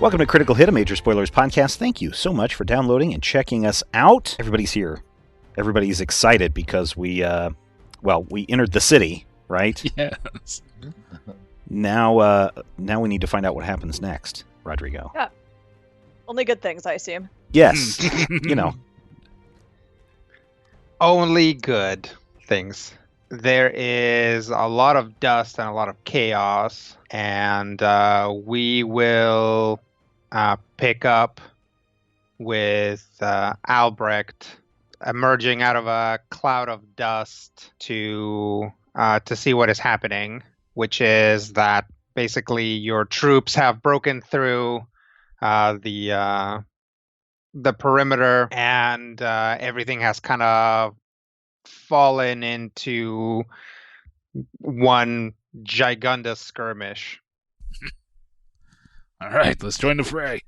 Welcome to Critical Hit, a Major Spoilers podcast. Thank you so much for downloading and checking us out. Everybody's here. Everybody's excited because we entered the city, right? Yes. Now we need to find out what happens next, Rodrigo. Yeah. Only good things, I assume. Yes. You know. Only good things. There is a lot of dust and a lot of chaos, and we will pick up with Albrecht emerging out of a cloud of dust to see what is happening, which is that basically your troops have broken through the perimeter, and everything has kind of fallen into one gigundous skirmish. All right, let's join the fray.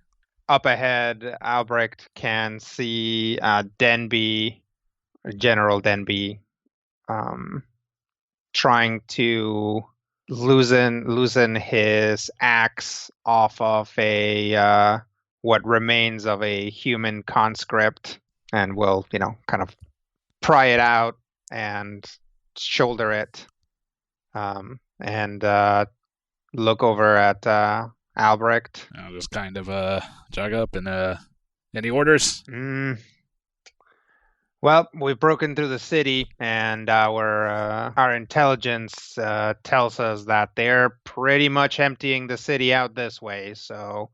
Up ahead, Albrecht can see Denby, General Denby, trying to loosen his axe off of a what remains of a human conscript, and will, kind of pry it out and shoulder it, and look over at Albrecht. I'll just kind of jog up and any orders? Well, we've broken through the city, and our intelligence tells us that they're pretty much emptying the city out this way. So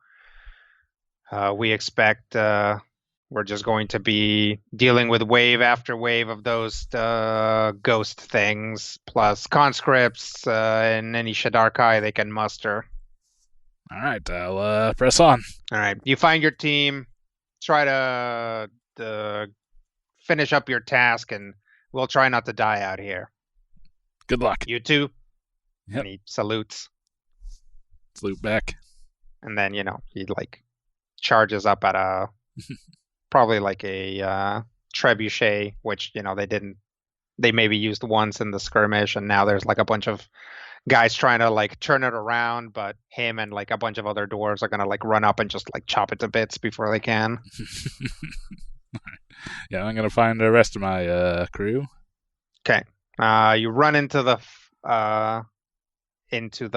we expect we're just going to be dealing with wave after wave of those ghost things, plus conscripts and any Shadarkai they can muster. All right, I'll press on. All right, you find your team, try to finish up your task, and we'll try not to die out here. Good luck. You too. Yep. And he salutes. Salute back. And then, he charges up at a probably like a trebuchet, which, they maybe used once in the skirmish, and now there's a bunch of guys trying to turn it around, but him and a bunch of other dwarves are gonna run up and just chop it to bits before they can. Yeah, I'm gonna find the rest of my crew. Okay. You run into the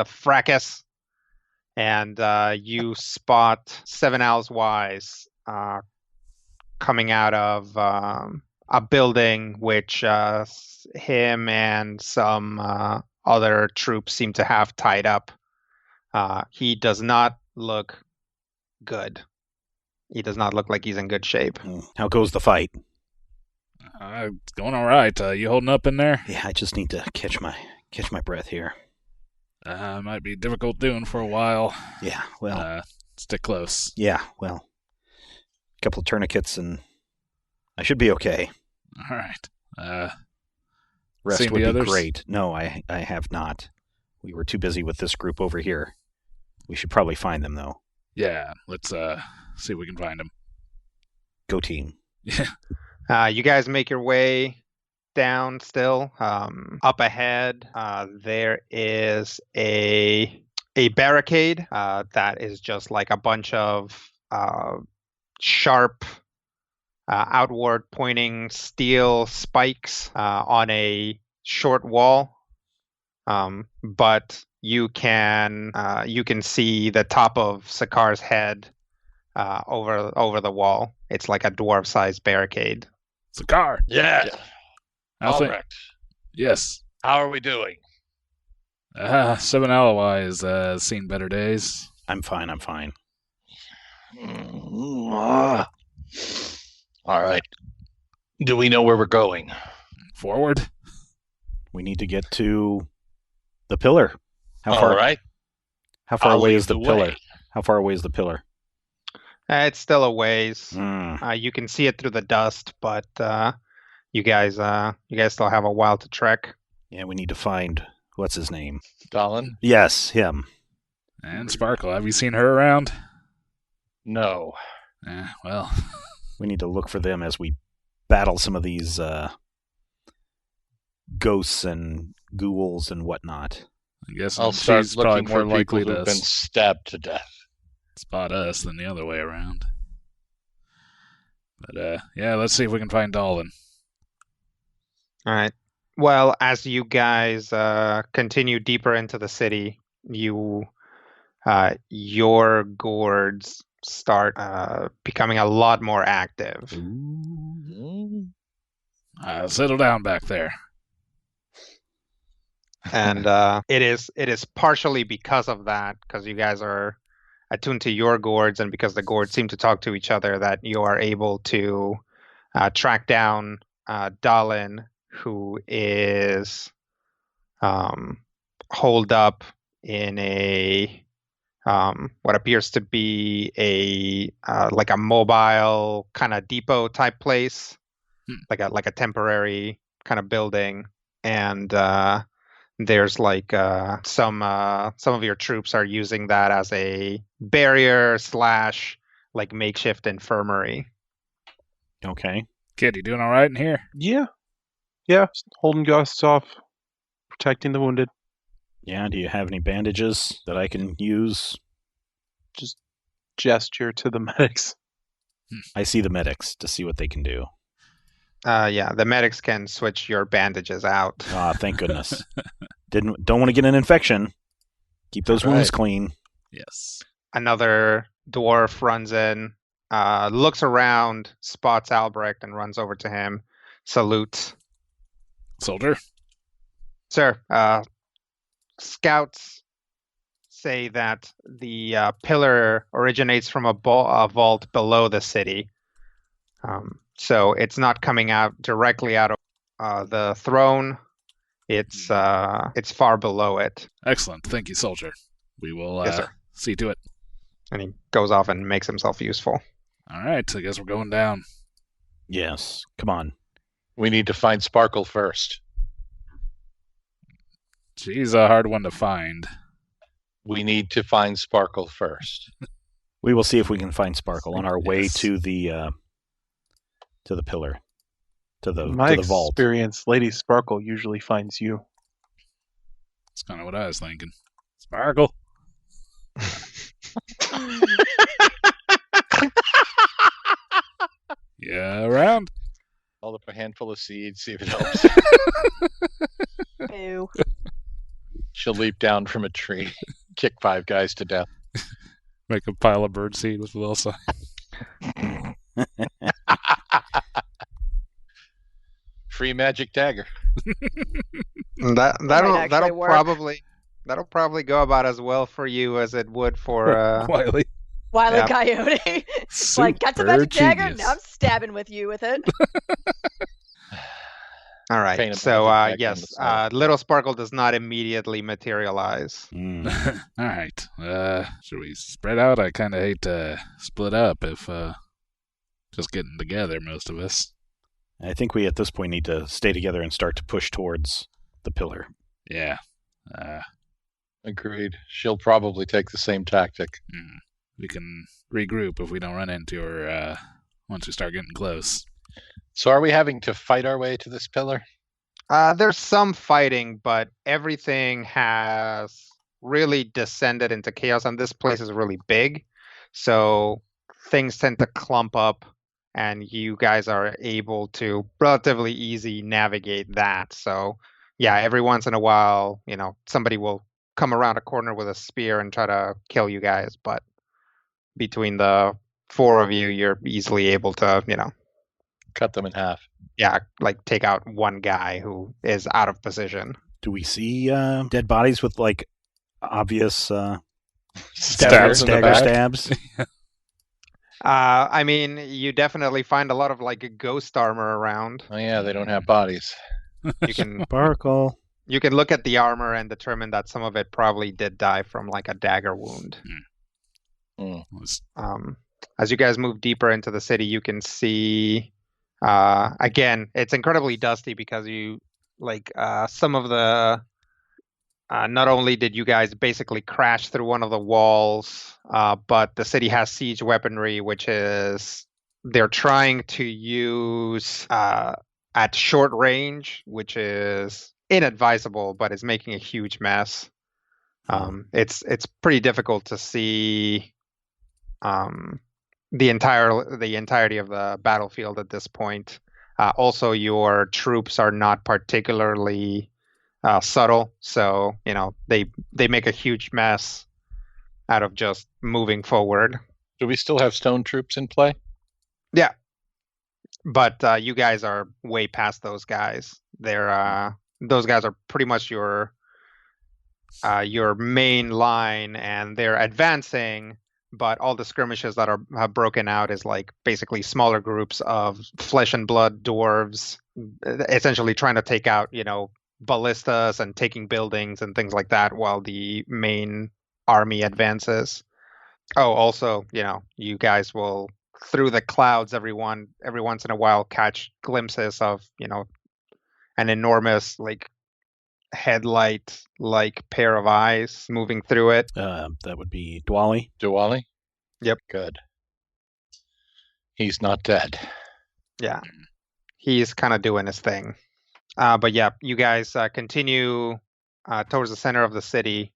fracas, and you spot Seven Owls Wise coming out of a building which him and some other troops seem to have tied up. He does not look good. He does not look like he's in good shape. How goes the fight? It's going all right. You holding up in there? Yeah, I just need to catch my breath here. Might be difficult doing for a while. Yeah, well, stick close. Yeah, well, a couple of tourniquets and I should be okay. All right. Rest would be others? Great. No, I have not. We were too busy with this group over here. We should probably find them, though. Yeah, let's see if we can find them. Go team. Yeah. You guys make your way down still. Up ahead, there is a barricade that is just a bunch of sharp, outward pointing steel spikes on a short wall. But you can see the top of Sakar's head over the wall. It's like a dwarf-sized barricade. Sakar. Yeah. Albrecht. Yes. How are we doing? 7 LOI has seen better days. I'm fine. All right. Do we know where we're going? Forward. We need to get to the pillar. How All right. How far I'll away lead is the the pillar? way. How far away is the pillar? It's still a ways. Mm. You can see it through the dust, but you guys still have a while to trek. Yeah, we need to find what's his name. Dalin? Yes, him. And Sparkle. Have you seen her around? No. Well. We need to look for them as we battle some of these ghosts and ghouls and whatnot. I guess I'll start she's probably looking more for people likely who've to been stabbed to death. spot us than the other way around. But yeah, let's see if we can find Dolan. All right. Well, as you guys continue deeper into the city, your gourds start becoming a lot more active. Settle down back there. And it is partially because of that, because you guys are attuned to your gourds, and because the gourds seem to talk to each other, that you are able to track down Dalin, who is holed up in a what appears to be a like a mobile kind of depot type place, like a temporary kind of building, and there's like some of your troops are using that as a barrier / like makeshift infirmary. Okay. Kid, you doing all right in here? Yeah. Just holding ghosts off, protecting the wounded. Yeah, do you have any bandages that I can use? Just gesture to the medics. I see the medics to see what they can do. Yeah, the medics can switch your bandages out. Ah, thank goodness. Don't want to get an infection. Keep those wounds clean. Yes. Another dwarf runs in, looks around, spots Albrecht, and runs over to him, salutes. Soldier? Sir, scouts say that the pillar originates from a vault below the city. So it's not coming out directly out of the throne. It's far below it. Excellent. Thank you, soldier. We will Yes, sir. see to it. And he goes off and makes himself useful. All right, I guess we're going down. Yes. Come on. We need to find Sparkle first. She's a hard one to find. We need to find Sparkle first. We will see if we can find Sparkle on our way Yes. to the pillar, to the vault. Experience, Lady Sparkle usually finds you. That's kind of what I was thinking. Sparkle. Yeah, around. Hold up a handful of seeds, see if it helps. Ew. She'll leap down from a tree, kick 5 guys to death. Make a pile of birdseed with Wilson. Free magic dagger. That'll probably go about as well for you as it would for Wiley. Wile E. Yeah. Coyote. Like, got the magic Super dagger? genius. Now I'm stabbing with you with it. all right. Paint a So magic dagger on yes, the side. Little Sparkle does not immediately materialize. Mm. All right. Should we spread out? I kind of hate to split up if just getting together, most of us. I think we at this point need to stay together and start to push towards the pillar. Yeah. Agreed. She'll probably take the same tactic. We can regroup if we don't run into her once we start getting close. So are we having to fight our way to this pillar? There's some fighting, but everything has really descended into chaos, and this place is really big. So things tend to clump up, and you guys are able to relatively easy navigate that. So yeah, every once in a while, somebody will come around a corner with a spear and try to kill you guys, but between the 4 of you, you're easily able to, Cut them in half. yeah, like take out one guy who is out of position. Do we see dead bodies with like obvious Stabbers in the dagger back. stabs? I mean, you definitely find a lot of like ghost armor around. Oh yeah, they don't have bodies. You can Sparkle. you can look at the armor and determine that some of it probably did die from like a dagger wound. As you guys move deeper into the city, you can see again, it's incredibly dusty because you like some of the not only did you guys basically crash through one of the walls, but the city has siege weaponry, which is they're trying to use at short range, which is inadvisable, but is making a huge mess. It's pretty difficult to see the entirety of the battlefield at this point. Also, your troops are not particularly subtle, so they make a huge mess out of just moving forward. Do we still have stone troops in play? Yeah, but you guys are way past those guys. Those guys are pretty much your main line, and they're advancing. But all the skirmishes that are broken out is like basically smaller groups of flesh and blood dwarves, essentially trying to take out, ballistas and taking buildings and things like that, while the main army advances. Oh, also, you guys will, through the clouds, every once in a while, catch glimpses of, an enormous headlight pair of eyes moving through it. That would be Dwali. Diwali? Yep. Good. He's not dead. Yeah. He's kind of doing his thing. But yeah, you guys continue towards the center of the city.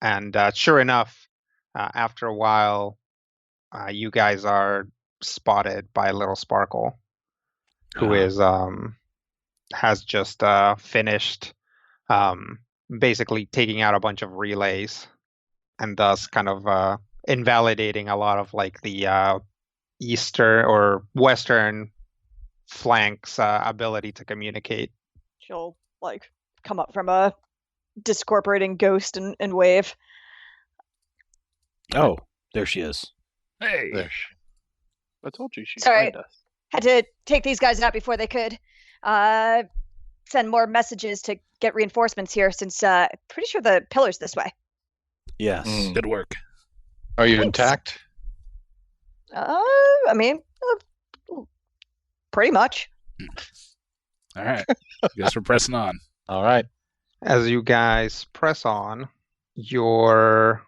And sure enough, after a while, you guys are spotted by Little Sparkle, who has just finished basically taking out a bunch of relays, and thus kind of invalidating a lot of the eastern or western flank's ability to communicate. She'll come up from a discorporating ghost and wave. Oh, there she is. Hey. There. I told you she'd Sorry. find us. Had to take these guys out before they could send more messages to get reinforcements here, since pretty sure the pillar's this way. Yes. Good work. Are you Thanks. intact? I mean, pretty much. All right. Guess we're pressing on. All right. As you guys press on, your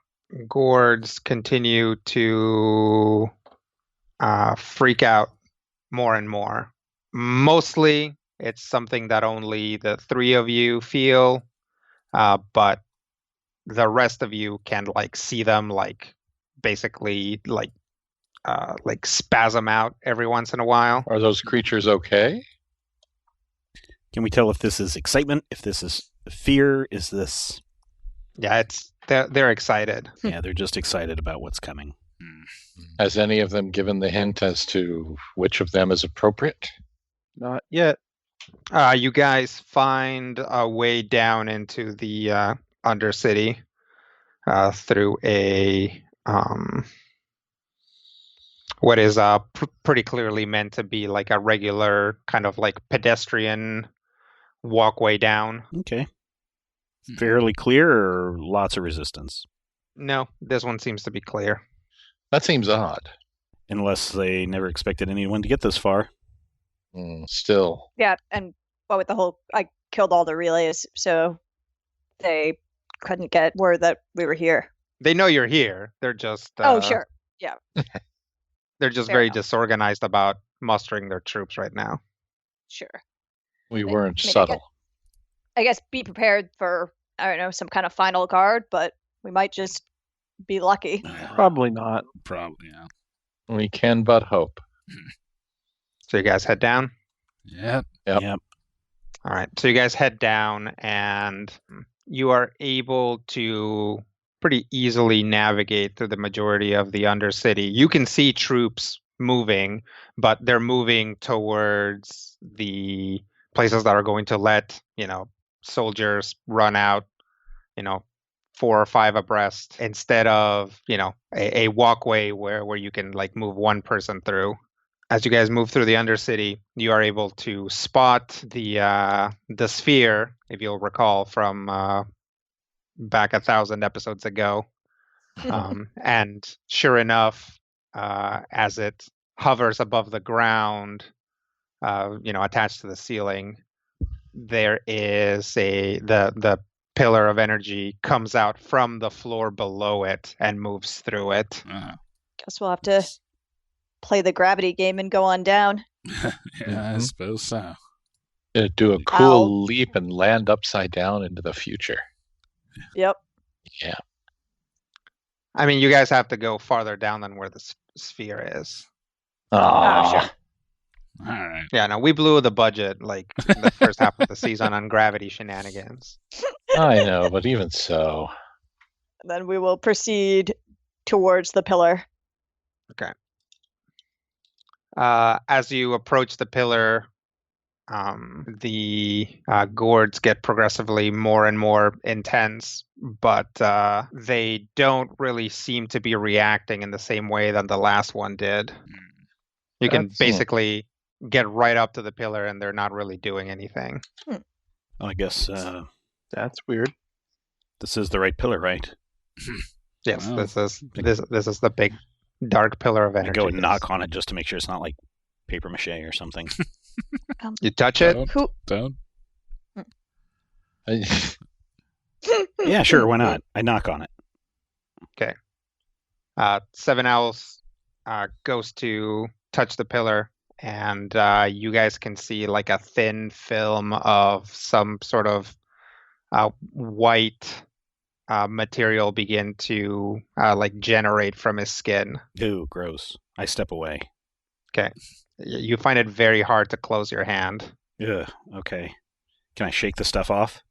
gourds continue to freak out more and more. Mostly, it's something that only the three of you feel, but the rest of you can see them basically spasm out every once in a while. Are those creatures okay? Can we tell if this is excitement? If this is fear? Is this? Yeah, they're excited. Yeah, they're just excited about what's coming. Has any of them given the hint as to which of them is appropriate? Not yet. You guys find a way down into the Undercity through a what is pretty clearly meant to be a regular kind of pedestrian walkway down. Okay. Fairly clear, or lots of resistance? No, this one seems to be clear. That seems odd. Unless they never expected anyone to get this far. Still. Yeah, and with the whole, I killed all the relays, so they couldn't get word that we were here. They know you're here. They're just Oh, sure. Yeah. They're just Fair very enough. disorganized about mustering their troops right now. Sure. We I weren't mean, subtle. I guess be prepared for, I don't know, some kind of final guard, but we might just be lucky. Probably not. Probably, yeah. We can but hope. So you guys head down? Yep. Yep. All right. So you guys head down, and you are able to pretty easily navigate through the majority of the Undercity. You can see troops moving, but they're moving towards the places that are going to let, soldiers run out, 4 or 5 abreast, instead of, a walkway where you can move one person through. As you guys move through the Undercity, you are able to spot the sphere, if you'll recall from back 1,000 episodes ago. And sure enough, as it hovers above the ground, attached to the ceiling, there is the pillar of energy comes out from the floor below it and moves through it. Guess we'll have to play the gravity game and go on down. Yeah, I suppose so. Do a cool leap and land upside down into the future. Yep. Yeah. I mean, you guys have to go farther down than where the sphere is. Ah, sure. All right. Yeah, no, we blew the budget like the first half of the season on gravity shenanigans. I know, but even so. Then we will proceed towards the pillar. Okay. As you approach the pillar, the gourds get progressively more and more intense, but they don't really seem to be reacting in the same way that the last one did. You can That's- basically get right up to the pillar and they're not really doing anything. I guess That's weird. this is the right pillar, right? Yes, Wow. this is the big dark pillar of I energy. go and yes. knock on it just to make sure it's not like paper mache or something. You touch it? Don't. Who? Don't. Yeah, sure, why not? I knock on it. Seven Owls goes to touch the pillar, and you guys can see like a thin film of some sort of white material begin to like generate from his skin. Ooh, gross. I step away. You find it very hard to close your hand. Ugh, okay. Can I shake the stuff off?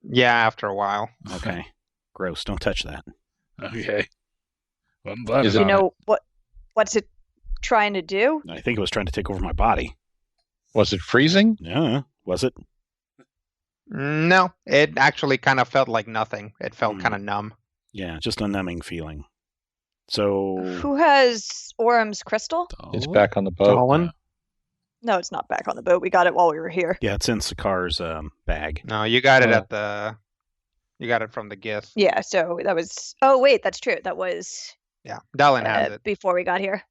Yeah, after a while. Okay. Gross. Don't touch that. Okay. Well, I'm glad Is it's it- You on know what's it trying to do? I think it was trying to take over my body. Was it freezing? Yeah, was it? No, it actually kind of felt like nothing. It felt Hmm. kind of numb. Yeah, just a numbing feeling. So Who has Orum's crystal? It's Dolan? back on the boat. Dolan? No, it's not back on the boat. We got it while we were here. yeah, it's in Sakar's bag. No, you got it Oh. you got it from the gift. Yeah, so that was. Oh wait, that's true. That was Yeah, Dallin has it. before we got here.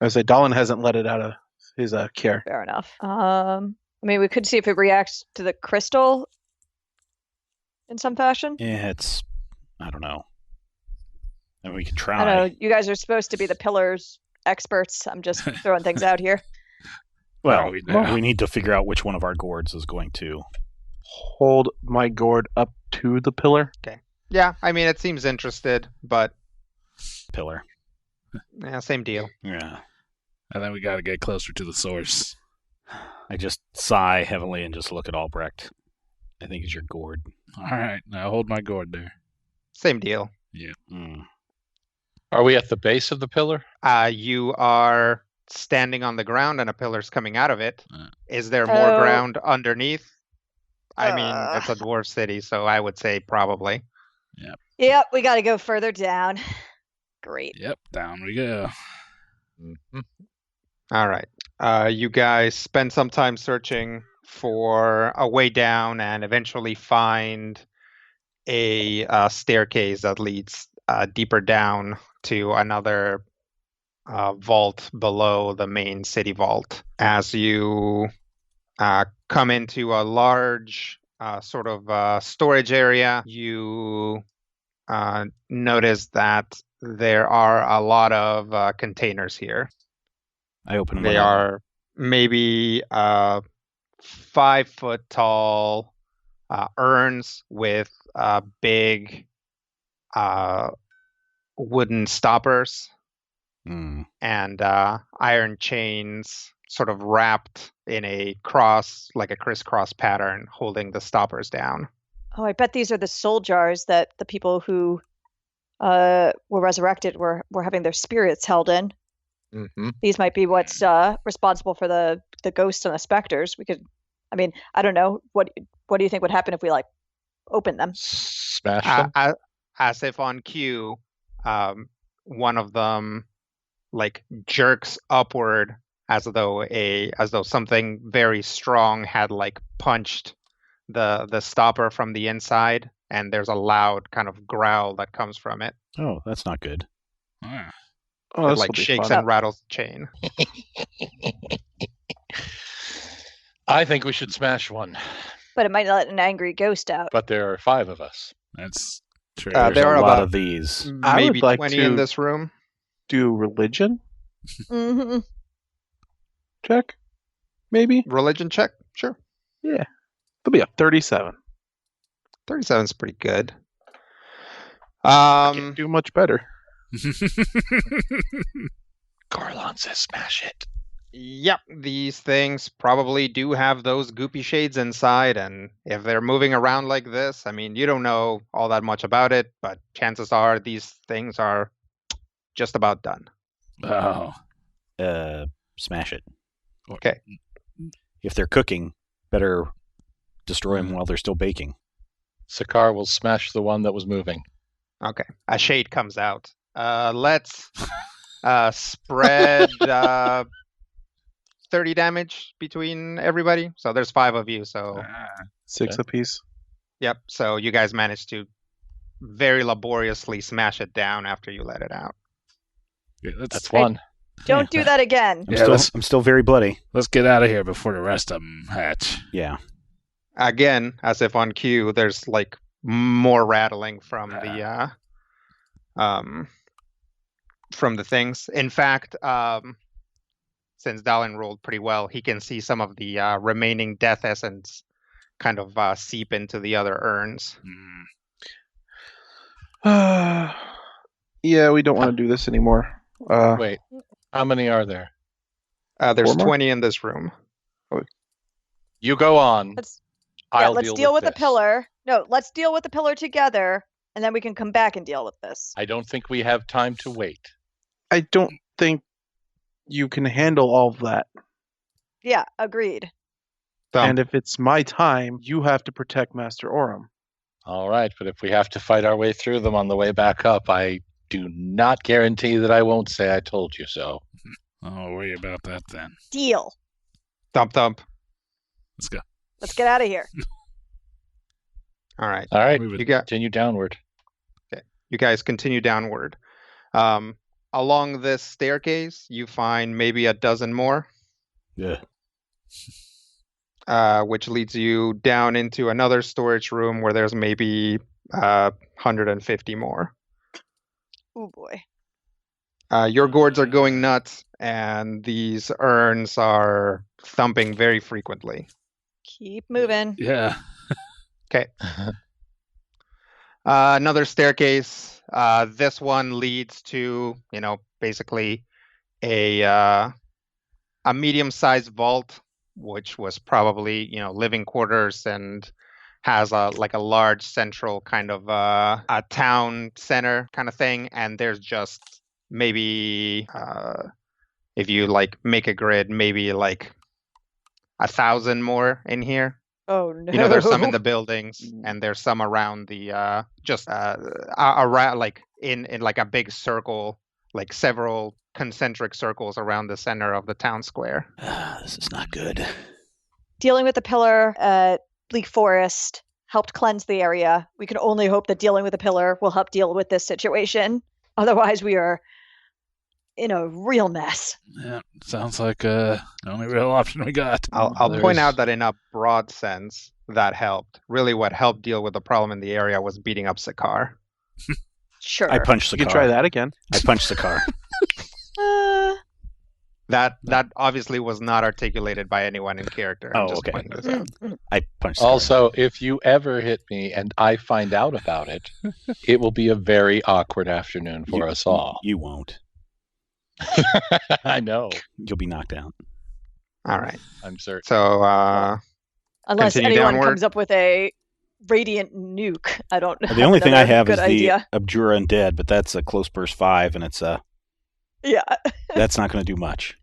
I say Dolan hasn't let it out of his care. Fair enough. I mean, we could see if it reacts to the crystal in some fashion. Yeah, it's I don't know. And we can I try. don't know. You guys are supposed to be the pillars experts. I'm just throwing things out here. Well, we know. we need to figure out which one of our gourds is going to. Hold my gourd up to the pillar. Yeah, I mean, it seems interested, but Pillar. yeah, same deal. Yeah. And then we got to get closer to the source. I just sigh heavily and just look at Albrecht. I think it's your gourd. All right. Now hold my gourd there. Same deal. Mm. Are we at the base of the pillar? You are standing on the ground and a pillar's coming out of it. Uh. Is there more Oh. ground underneath? I mean, Uh. it's a dwarf city, so I would say probably. Yep, we got to go further down. Great. Yep. Down we go. Mhm. All right. You guys spend some time searching for a way down and eventually find a staircase that leads deeper down to another vault below the main city vault. As you come into a large sort of storage area, you notice that there are a lot of containers here. I open one They up. are maybe 5 foot tall urns with big wooden stoppers Mm. and iron chains sort of wrapped in a cross, like a crisscross pattern, holding the stoppers down. Oh, I bet these are the soul jars that the people who were resurrected were having their spirits held in. Mm-hmm. These might be what's responsible for the ghosts and the specters. We could, I mean, I don't know. What do you think would happen if we like open them? Smash them. As if on cue, one of them like jerks upward as though something very strong had like punched the stopper from the inside, and there's a loud kind of growl that comes from it. Oh, that's not good. Ah. Oh, It this like will be shakes fun. and rattles the chain. I think we should smash one, But it might let an angry ghost out. but there are 5 of us. That's true. There's there a are lot about of these. I would maybe like 20 to- in this room. Do religion Hmm. check, maybe. Religion check, sure. There'll be a 37. 37 is pretty good. Can't do much better. Garlon says smash it. Yep, these things probably do have those goopy shades inside, and if they're moving around like this, I mean, you don't know all that much about it, but chances are these things are just about done. Oh. Smash it. Okay. If they're cooking, better destroy them while they're still baking. Sakar will smash the one that was moving. Okay. A shade comes out. Let's spread 30 damage between everybody. So there's 5 of you. So 6 apiece. yep. So you guys managed to very laboriously smash it down after you let it out. Yeah, That's one. Don't do that again. I'm still very bloody. Let's get out of here before the rest of them hatch. Yeah. Again, as if on cue, there's like more rattling from the things. In fact, since Dallin rolled pretty well, he can see some of the remaining death essence kind of seep into the other urns. Yeah, we don't want to do this anymore. Wait, how many are there? There's 4 more? 20 in this room. You go on. Let's I'll deal with the this. pillar. No, let's deal with the pillar together, and then we can come back and deal with this. I don't think we have time to wait. I don't think you can handle all of that. Yeah, agreed. And if it's my time, you have to protect Master Orim. All right, but if we have to fight our way through them on the way back up, I do not guarantee that I won't say I told you so. I'll worry about that then. Deal. Thump thump. Let's go. Let's get out of here. All right. All right, Move it. You got continue downward. you guys continue downward. Along this staircase, you find maybe a dozen more, Yeah. which leads you down into another storage room where there's maybe 150 more. Oh boy. Your gourds are going nuts, and these urns are thumping very frequently. Keep moving. Yeah. Okay. Another staircase. This one leads to, basically a medium-sized vault, which was probably, living quarters and has a large central kind of a town center kind of thing. And there's just maybe, if you make a grid, maybe 1,000 more in here. Oh no. There's some in the buildings, and there's some around the around in a big circle, several concentric circles around the center of the town square. This is not good. Dealing with the pillar at Bleak Forest helped cleanse the area. We can only hope that dealing with the pillar will help deal with this situation. Otherwise, we are in a real mess. Yeah. Sounds like the only real option we got. I'll point out that in a broad sense, that helped. Really, what helped deal with the problem in the area was beating up Sakar. Sure. I punched the You car. can try that again. I punched the car. That obviously was not articulated by anyone in character. I'm Oh, just okay. pointing this out. I punched the car. Also, if you ever hit me and I find out about it, it will be a very awkward afternoon for us all. You won't. I know. You'll be knocked out. All right. I'm certain. So Unless continue anyone downward. comes up with a radiant nuke. I don't know. The only thing I have is good idea. the Abjura Undead, but that's a close burst 5, and Yeah. that's not going to do much.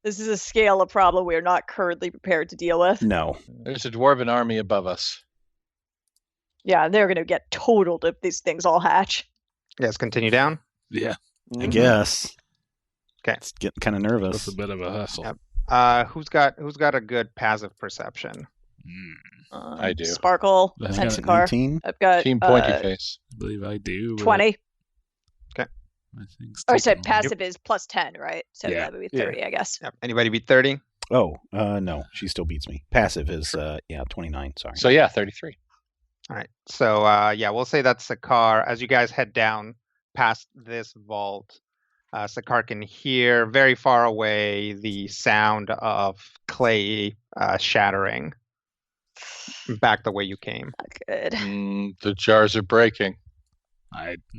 This is a scale of problem we are not currently prepared to deal with. No. There's a dwarven army above us. Yeah, they're going to get totaled if these things all hatch. yes, continue down. Yeah. I guess. Okay. It's getting kind of That's nervous. a bit of a hustle. Yep. Who's got a good passive perception? I do. Sparkle, I got Hexacar. 19? I've got Team Pointy Face. I believe I do. 20. I think Or I said taking- passive is plus 10, right? So Yeah. that would be 30, I guess. Yep. Anybody beat 30? Oh, no. She still beats me. Passive is, 29. Sorry. So yeah, 33. All right. So we'll say that's Sakar. As you guys head down past this vault, Sakar can hear very far away the sound of clay shattering back the way you came. Not good. The jars are breaking.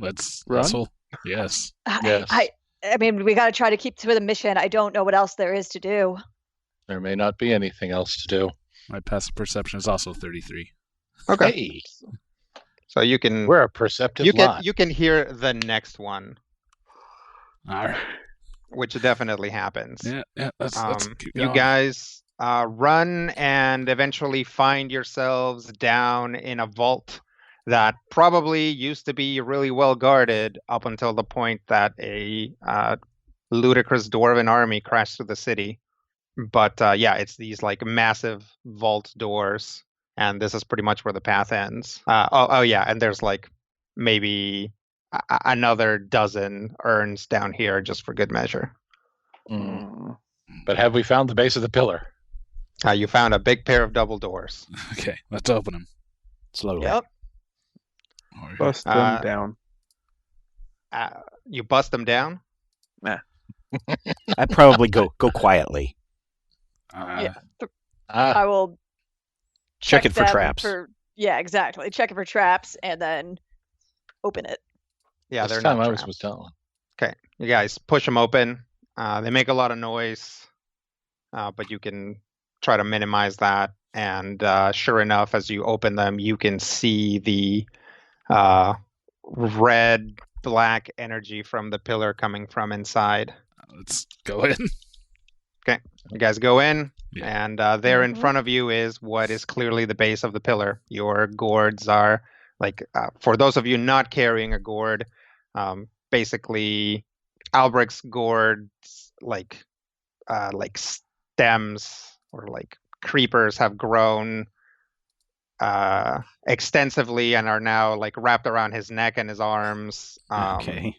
Let's Run? hustle. Yes. Yes. I mean, we got to try to keep to the mission. I don't know what else there is to do. There may not be anything else to do. My passive perception is also 33. Okay. Hey, So you can we're a perceptive lot. you can hear the next one, All right. which definitely happens. Yeah. Let's keep You going. guys run and eventually find yourselves down in a vault that probably used to be really well guarded up until the point that a ludicrous dwarven army crashed through the city. But yeah, it's these like massive vault doors, and this is pretty much where the path ends. Oh yeah, and there's like maybe another dozen urns down here just for good measure. Mm. But have we found the base of the pillar? You found a big pair of double doors. Okay, let's open them. Slowly. Yep. Bust them down. You bust them down? I'd probably go quietly. Yeah. Ah, I will Check it for them traps. Yeah, exactly. Check it for traps and then open it. Yeah, this they're time not I was traps. mistaken. Okay, you guys push them open. They make a lot of noise, but you can try to minimize that. And sure enough, as you open them, you can see the red, black energy from the pillar coming from inside. Let's go in. You guys go in, Yeah. and there in front of you is what is clearly the base of the pillar. Your gourds are like, for those of you not carrying a gourd, basically Albrecht's gourds like stems or like creepers have grown extensively and are now like wrapped around his neck and his arms. Okay.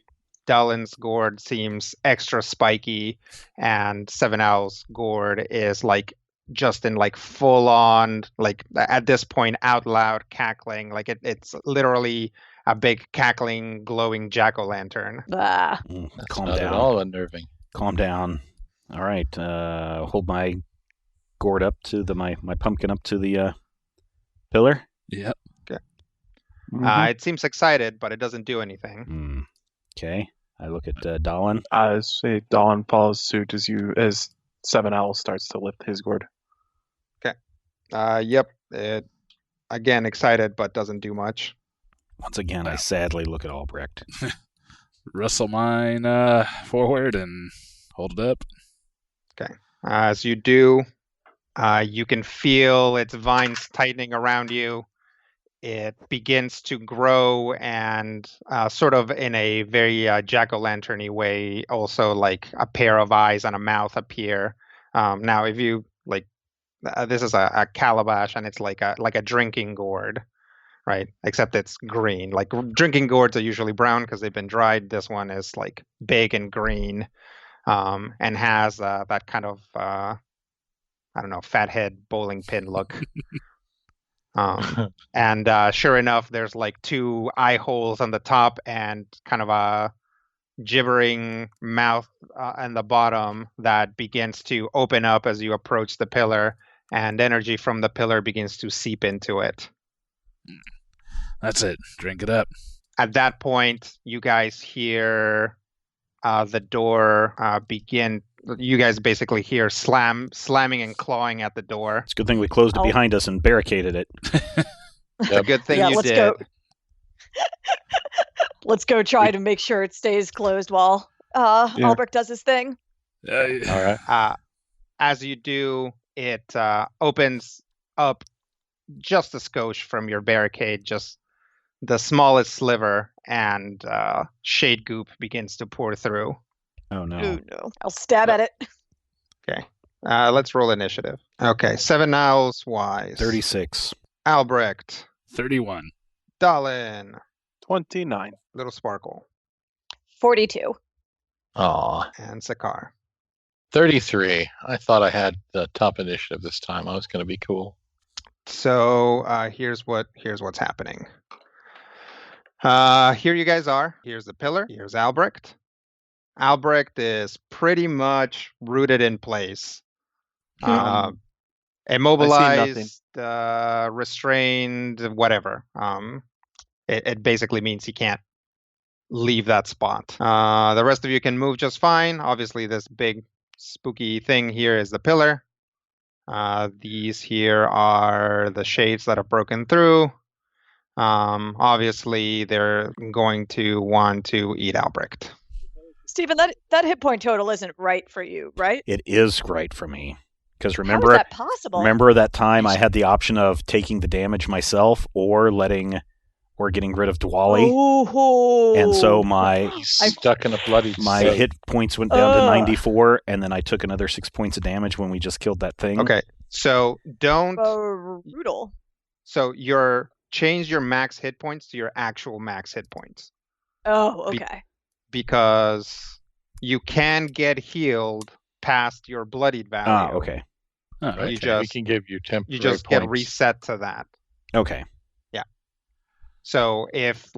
Dallin's gourd seems extra spiky, and Seven Owl's gourd is like just in like full on, like at this point out loud cackling. Like it's literally a big cackling, glowing jack-o'-lantern. Ah. That's Calm not at down. all unnerving. Calm down. All right. Hold my gourd up to my pumpkin up to the pillar. Yep. It seems excited, but it doesn't do anything. Okay. I look at Dallin. I say Dawn follows suit as Seven Owl starts to lift his gourd. Yep. It again excited, but doesn't do much. Once again, I sadly look at Albrecht. Wrestle mine forward and hold it up. As you do, you can feel its vines tightening around you. It begins to grow and sort of in a very jack-o'-lantern-y way, also like a pair of eyes and a mouth appear. Now, if you like, this is a calabash and it's like a drinking gourd, right? Except it's green. Like drinking gourds are usually brown because they've been dried. This one is like big and green, and has that kind of I don't know, fathead bowling pin look. And sure enough, there's like two eye holes on the top and kind of a gibbering mouth on the bottom that begins to open up as you approach the pillar, and energy from the pillar begins to seep into it. That's it. Drink it up. At that point, you guys hear the door begin. You guys basically hear slamming and clawing at the door. It's a good thing we closed it behind us and barricaded it. It's a good thing you let's did. go. Let's go try to make sure it stays closed while Albrecht does his thing. All right. As you do, it opens up just a skosh from your barricade, just the smallest sliver, and shade goop begins to pour through. Oh no. Ooh, no. I'll stab at it. Okay. Let's roll initiative. Okay. Seven Owls wise. 36. Albrecht. 31. Dallin. 29. Little Sparkle. 42. Aw. And Sakar. 33. I thought I had the top initiative this time. I was going to be cool. So here's what's happening. Here you guys are. Here's the pillar. Here's Albrecht. Albrecht is pretty much rooted in place. Immobilized, restrained, whatever. It basically means he can't leave that spot. The rest of you can move just fine. Obviously, this big spooky thing here is the pillar. These here are the shades that have broken through. Obviously, they're going to want to eat Albrecht. Stephen, that hit point total isn't right for you, right? It is right for me. Because How remember, is that possible? remember that time I had the option of taking the damage myself or getting rid of Dwali. Oh. And so He's stuck in a bloody my state. hit points went down to 94, and then I took another 6 points of damage when we just killed that thing. Okay, so don't. Brutal. So change your max hit points to your actual max hit points. Oh, okay. Because you can get healed past your bloodied value. Ah, okay. Oh, Right? okay. We can give you temporary You just points. get reset to that. Okay. So if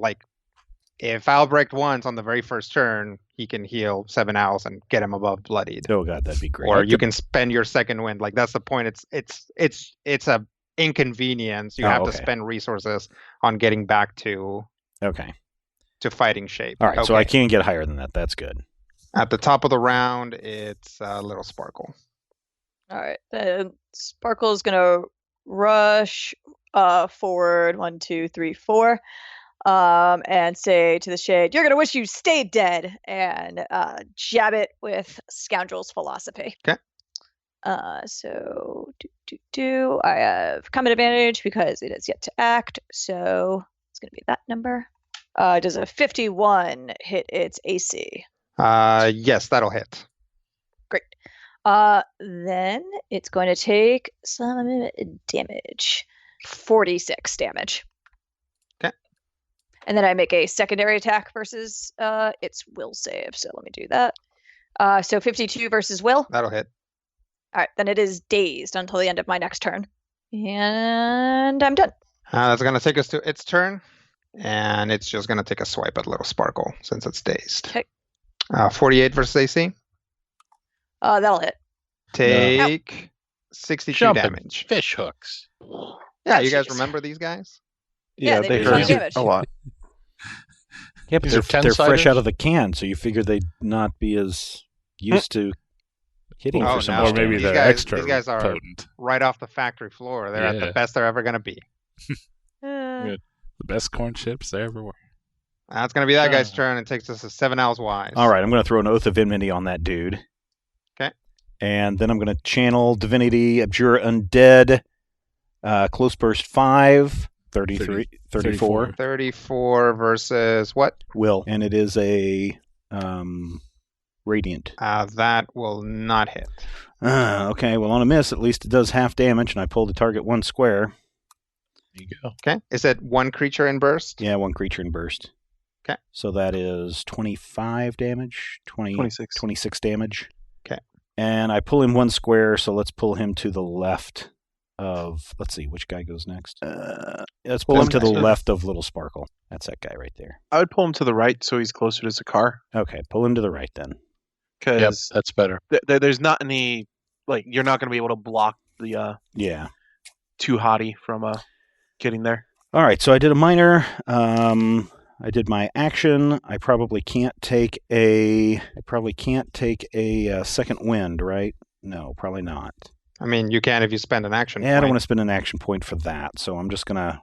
Albrecht wants on the very first turn, he can heal 7 owls and get him above bloodied. Oh god, that'd be great. Or you can spend your second wind. Like that's the point. It's a inconvenience. You have to okay. spend resources on getting back to fighting shape. All right, okay. so I can get higher than that. That's good. At the top of the round, it's Little Sparkle. All right. Then Sparkle's gonna rush forward 1, 2, 3, 4. And say to the shade, "You're gonna wish you stayed dead," and jab it with Scoundrel's Philosophy. Okay. So I have combat advantage because it is yet to act, so it's gonna be that number. Does a 51 hit its AC? Yes, that'll hit. Great. Then it's going to take some damage. 46 damage. Okay. And then I make a secondary attack versus its will save. So let me do that. So 52 versus will. That'll hit. All right, then it is dazed until the end of my next turn. And I'm done. That's going to take us to its turn. And it's just going to take a swipe at Little Sparkle since it's dazed. Okay. 48 versus AC. That'll hit. Take 62 Jumping damage. Fish hooks. Yeah, you guys Jeez. remember these guys? Yeah, they they do hurt some damage. a lot. Yeah, but These are they're fresh 10-siders? out of the can, so you figure they'd not be as used to hitting Oh, for so no. much Or maybe damage. These they're guys- extra these guys are- potent. Right off the factory floor. They're at the Yeah. best they're ever going to be. Good. The best corn chips there ever were. That's going to be that guy's turn. It takes us to 7 owls wise. All right, I'm going to throw an Oath of Enmity on that dude. Okay. And then I'm going to channel Divinity, Abjure Undead, Close Burst 5, 33, 34. 34 versus what? Will. And it is a Radiant. That will not hit. Okay, well, on a miss, at least it does half damage, and I pull the target 1 square. There you go. Okay. Is it one creature in burst? Yeah, 1 creature in burst. Okay. So that is 25 damage, 26. 26 damage. Okay. And I pull him 1 square, so let's pull him to the left of, let's see, which guy goes next? Let's pull him to the left of Little Sparkle. That's that guy right there. I would pull him to the right so he's closer to Zakar. Okay, pull him to the right then. Yep, Because that's better. there's not any, like, you're not going to be able to block the Yeah. too hottie from getting there. All right, so I did a minor. I did my action. I probably can't take a second wind, right? No, probably not. I mean, you can if you spend an action Yeah, I don't point. want to spend an action point for that, so I'm just gonna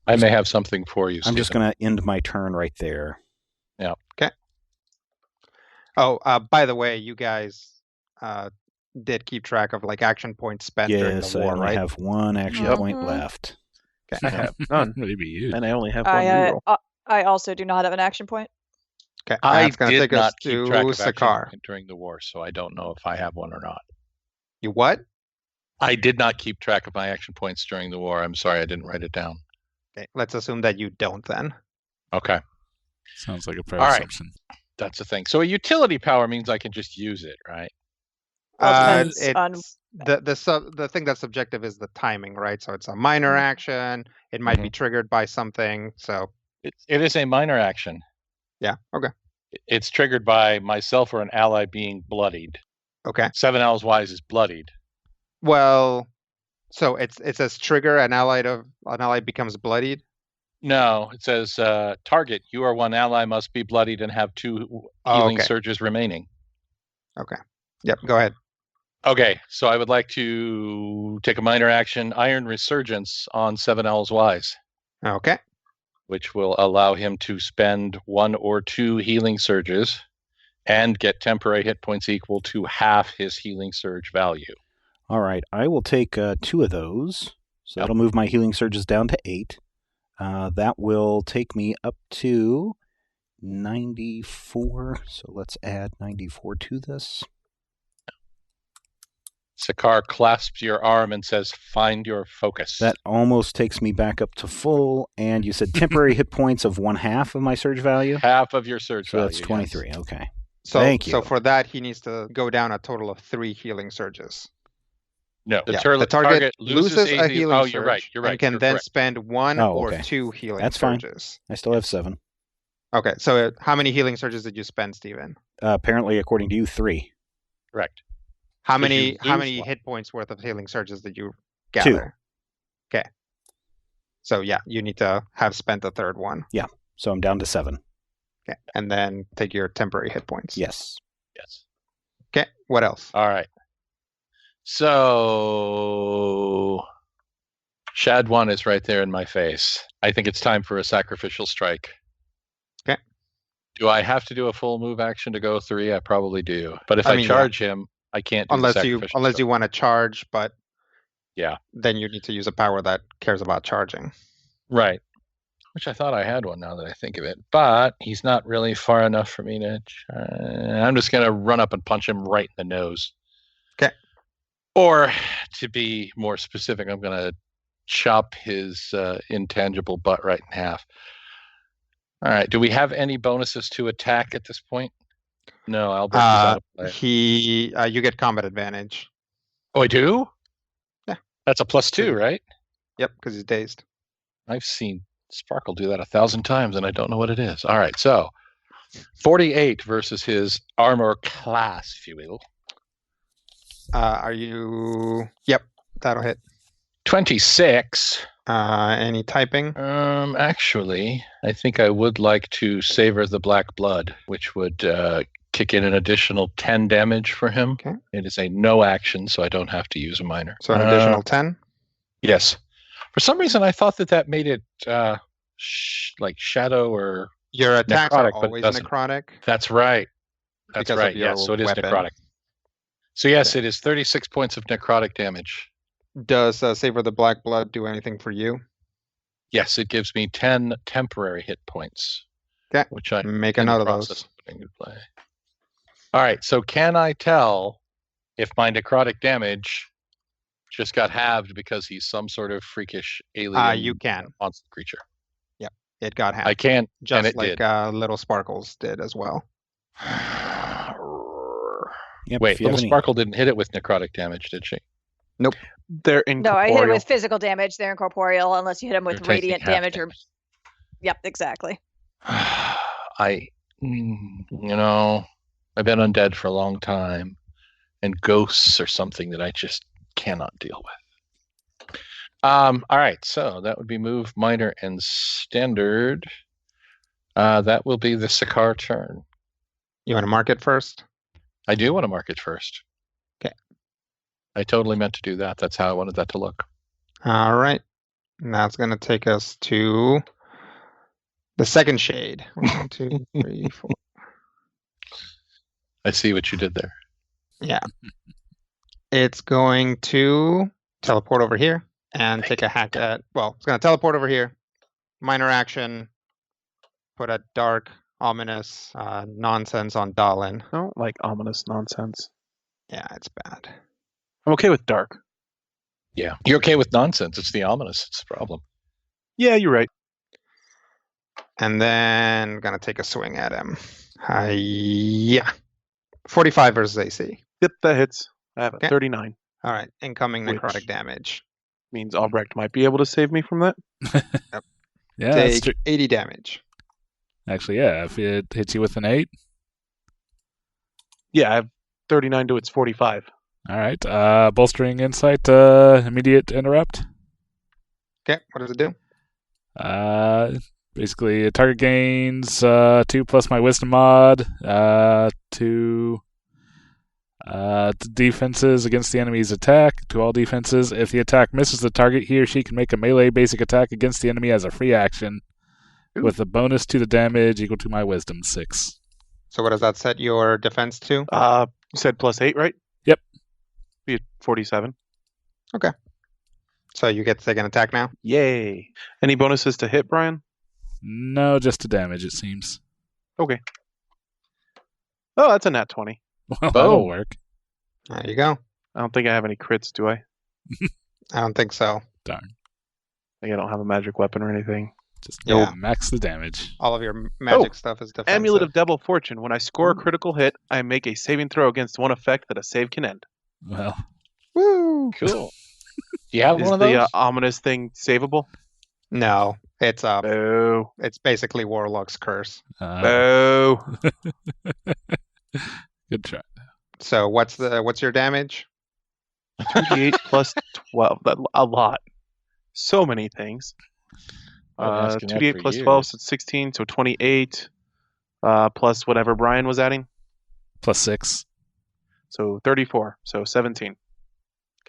I may have something for you, I'm just Stephen. gonna end my turn right there. Oh, by the way, you guys did keep track of like action points spent during Yes, the I war, only right? have 1 action Yep. point Mhm. left. I have none. Maybe you. And I only have one I reroll. I also do not have an action point. Okay. I That's going to did take us not keep to track of Sakar. action during the war, so I don't know if I have one or not. You what? I did not keep track of my action points during the war. I'm sorry, I didn't write it down. Okay. Let's assume that you don't then. Okay, Sounds like a fair All right. assumption. that's the thing. So a utility power means I can just use it, right? Well, depends on- The thing that's subjective is the timing, right? So it's a minor action. It might be triggered by something. So It is a minor action. yeah. Okay. It's triggered by myself or an ally being bloodied. Okay. 7 Owls Wise is bloodied. Well, so it says trigger an ally becomes bloodied. No, it says target. You or one ally must be bloodied and have 2 healing okay. surges remaining. Yep, go ahead. Okay, so I would like to take a minor action, Iron Resurgence, on 7L's Wise, Okay. which will allow him to spend 1 or 2 healing surges and get temporary hit points equal to half his healing surge value. All right, I will take 2 of those. So Yep. that'll move my healing surges down to 8. That will take me up to 94. So let's add 94 to this. Sakar clasps your arm and says, "Find your focus." That almost takes me back up to full. And you said temporary hit points of 1/2 of my surge value? half of your surge So value. that's 23. Yes. Okay. So, Thank you. So for that, he needs to go down a total of 3 healing surges. No, the The target loses a AC. healing Oh, surge. you're right. And can you're then correct. spend 1 okay. or 2 healing That's fine. surges. I still have 7. Okay, so how many healing surges did you spend, Steven? Apparently, according to you, 3. Correct. How 'Cause many you how lose many one. hit points worth of healing surges did you gather? 2. Okay. So yeah, you need to have spent a third one. So I'm down to 7. Okay. And then take your temporary hit points. Yes. Yes. Okay. What else? All right. So Shad 1 is right there in my face. I think it's time for a sacrificial strike. Okay. Do I have to do a full move action to go 3? I probably do. But if I I mean, charge him, I can't do the Unless sacrificial you want to charge, but Yeah. then you need to use a power that cares about charging. Right. Which I thought I had one now that I think of it. But he's not really far enough for me to... I'm just going to run up and punch him right in the nose. Okay. Or, to be more specific, I'm going to chop his intangible butt right in half. All right. Do we have any bonuses to attack at this point? No, Albert is out of play. You get combat advantage. Oh, I do? Yeah. That's a +2, right? Yep, because he's dazed. I've seen Sparkle do that 1,000 times, and I don't know what it is. All right, so 48 versus his armor class, if you will. Yep, that'll hit. 26. Any typing? Actually, I think I would like to savor the black blood, which would kick in an additional 10 damage for him. Okay. It is a no action, so I don't have to use a minor. So an additional 10? Yes. For some reason, I thought that made it like shadow or Your attacks necrotic, are but it always doesn't. necrotic. That's right. That's Because of right. your Yes, so it is weapon. necrotic. So yes, Okay. it is 36 points of necrotic damage. Does Savor the Black Blood do anything for you? Yes, it gives me 10 temporary hit points. Okay. Which I Make a in the note of process those. of putting into play. All right, so can I tell if my necrotic damage just got halved because he's some sort of freakish alien You can. monster creature? It got half. I can, and Just it like did. Little Sparkles did as well. Yep, Wait, if you have Little any- Sparkle didn't hit it with necrotic damage, did she? They're incorporeal. No, I hit him with physical damage. They're incorporeal unless you hit him You're with taking radiant half damage or. Yep, exactly. I've been undead for a long time, and ghosts are something that I just cannot deal with. All right, so that would be move, minor, and standard. That will be the Sakar turn. You want to mark it first? I do want to mark it first. Okay. I totally meant to do that. That's how I wanted that to look. All right. And that's going to take us to the second shade. 1, 2, 3, 4. I see what you did there. Yeah. It's going to teleport over here and take a hack at. Well, it's going to teleport over here. Minor action. Put a dark, ominous nonsense on Dalin. I don't like ominous nonsense. Yeah, it's bad. I'm okay with dark. Yeah. You're okay with nonsense. It's the ominous. It's the problem. Yeah, you're right. And then going to take a swing at him. Yeah. 45 versus AC. Yep, that hits. I have a Okay. 39. All right. Incoming Which- necrotic damage. Means Albrecht might be able to save me from that. Yeah, that's Take true. 80 damage. Actually, yeah, if it hits you with an 8. Yeah, I have 39 to its 45. All right. Bolstering insight, immediate interrupt. Okay. What does it do? Basically, a target gains 2 plus my wisdom mod, 2 defenses against the enemy's attack, to all defenses. If the attack misses the target, he or she can make a melee basic attack against the enemy as a free action, with a bonus to the damage equal to my wisdom 6. So what does that set your defense to? You said +8, right? Yep. Be at 47. So you get to take an attack now? Yay. Any bonuses to hit, Brian? No, just to damage, it seems. Okay. Oh, that's a nat 20. Well, that'll work. There you go. I don't think I have any crits, do I? I don't think so. Darn. I don't have a magic weapon or anything. Just Yeah. max the damage. All of your magic stuff is defensive. Amulet of Double Fortune. When I score a critical hit, I make a saving throw against one effect that a save can end. Well, Woo! Cool. Do you have Is one of those? the ominous thing savable? No, it's Boo. it's basically Warlock's curse. Boo. Good try. So what's your damage? 2d8 plus 12. A lot. So many things. I've been asking that 2d8 for plus years. 12, so it's 16, so 28. Plus whatever Brian was adding. Plus 6. So 34, so 17.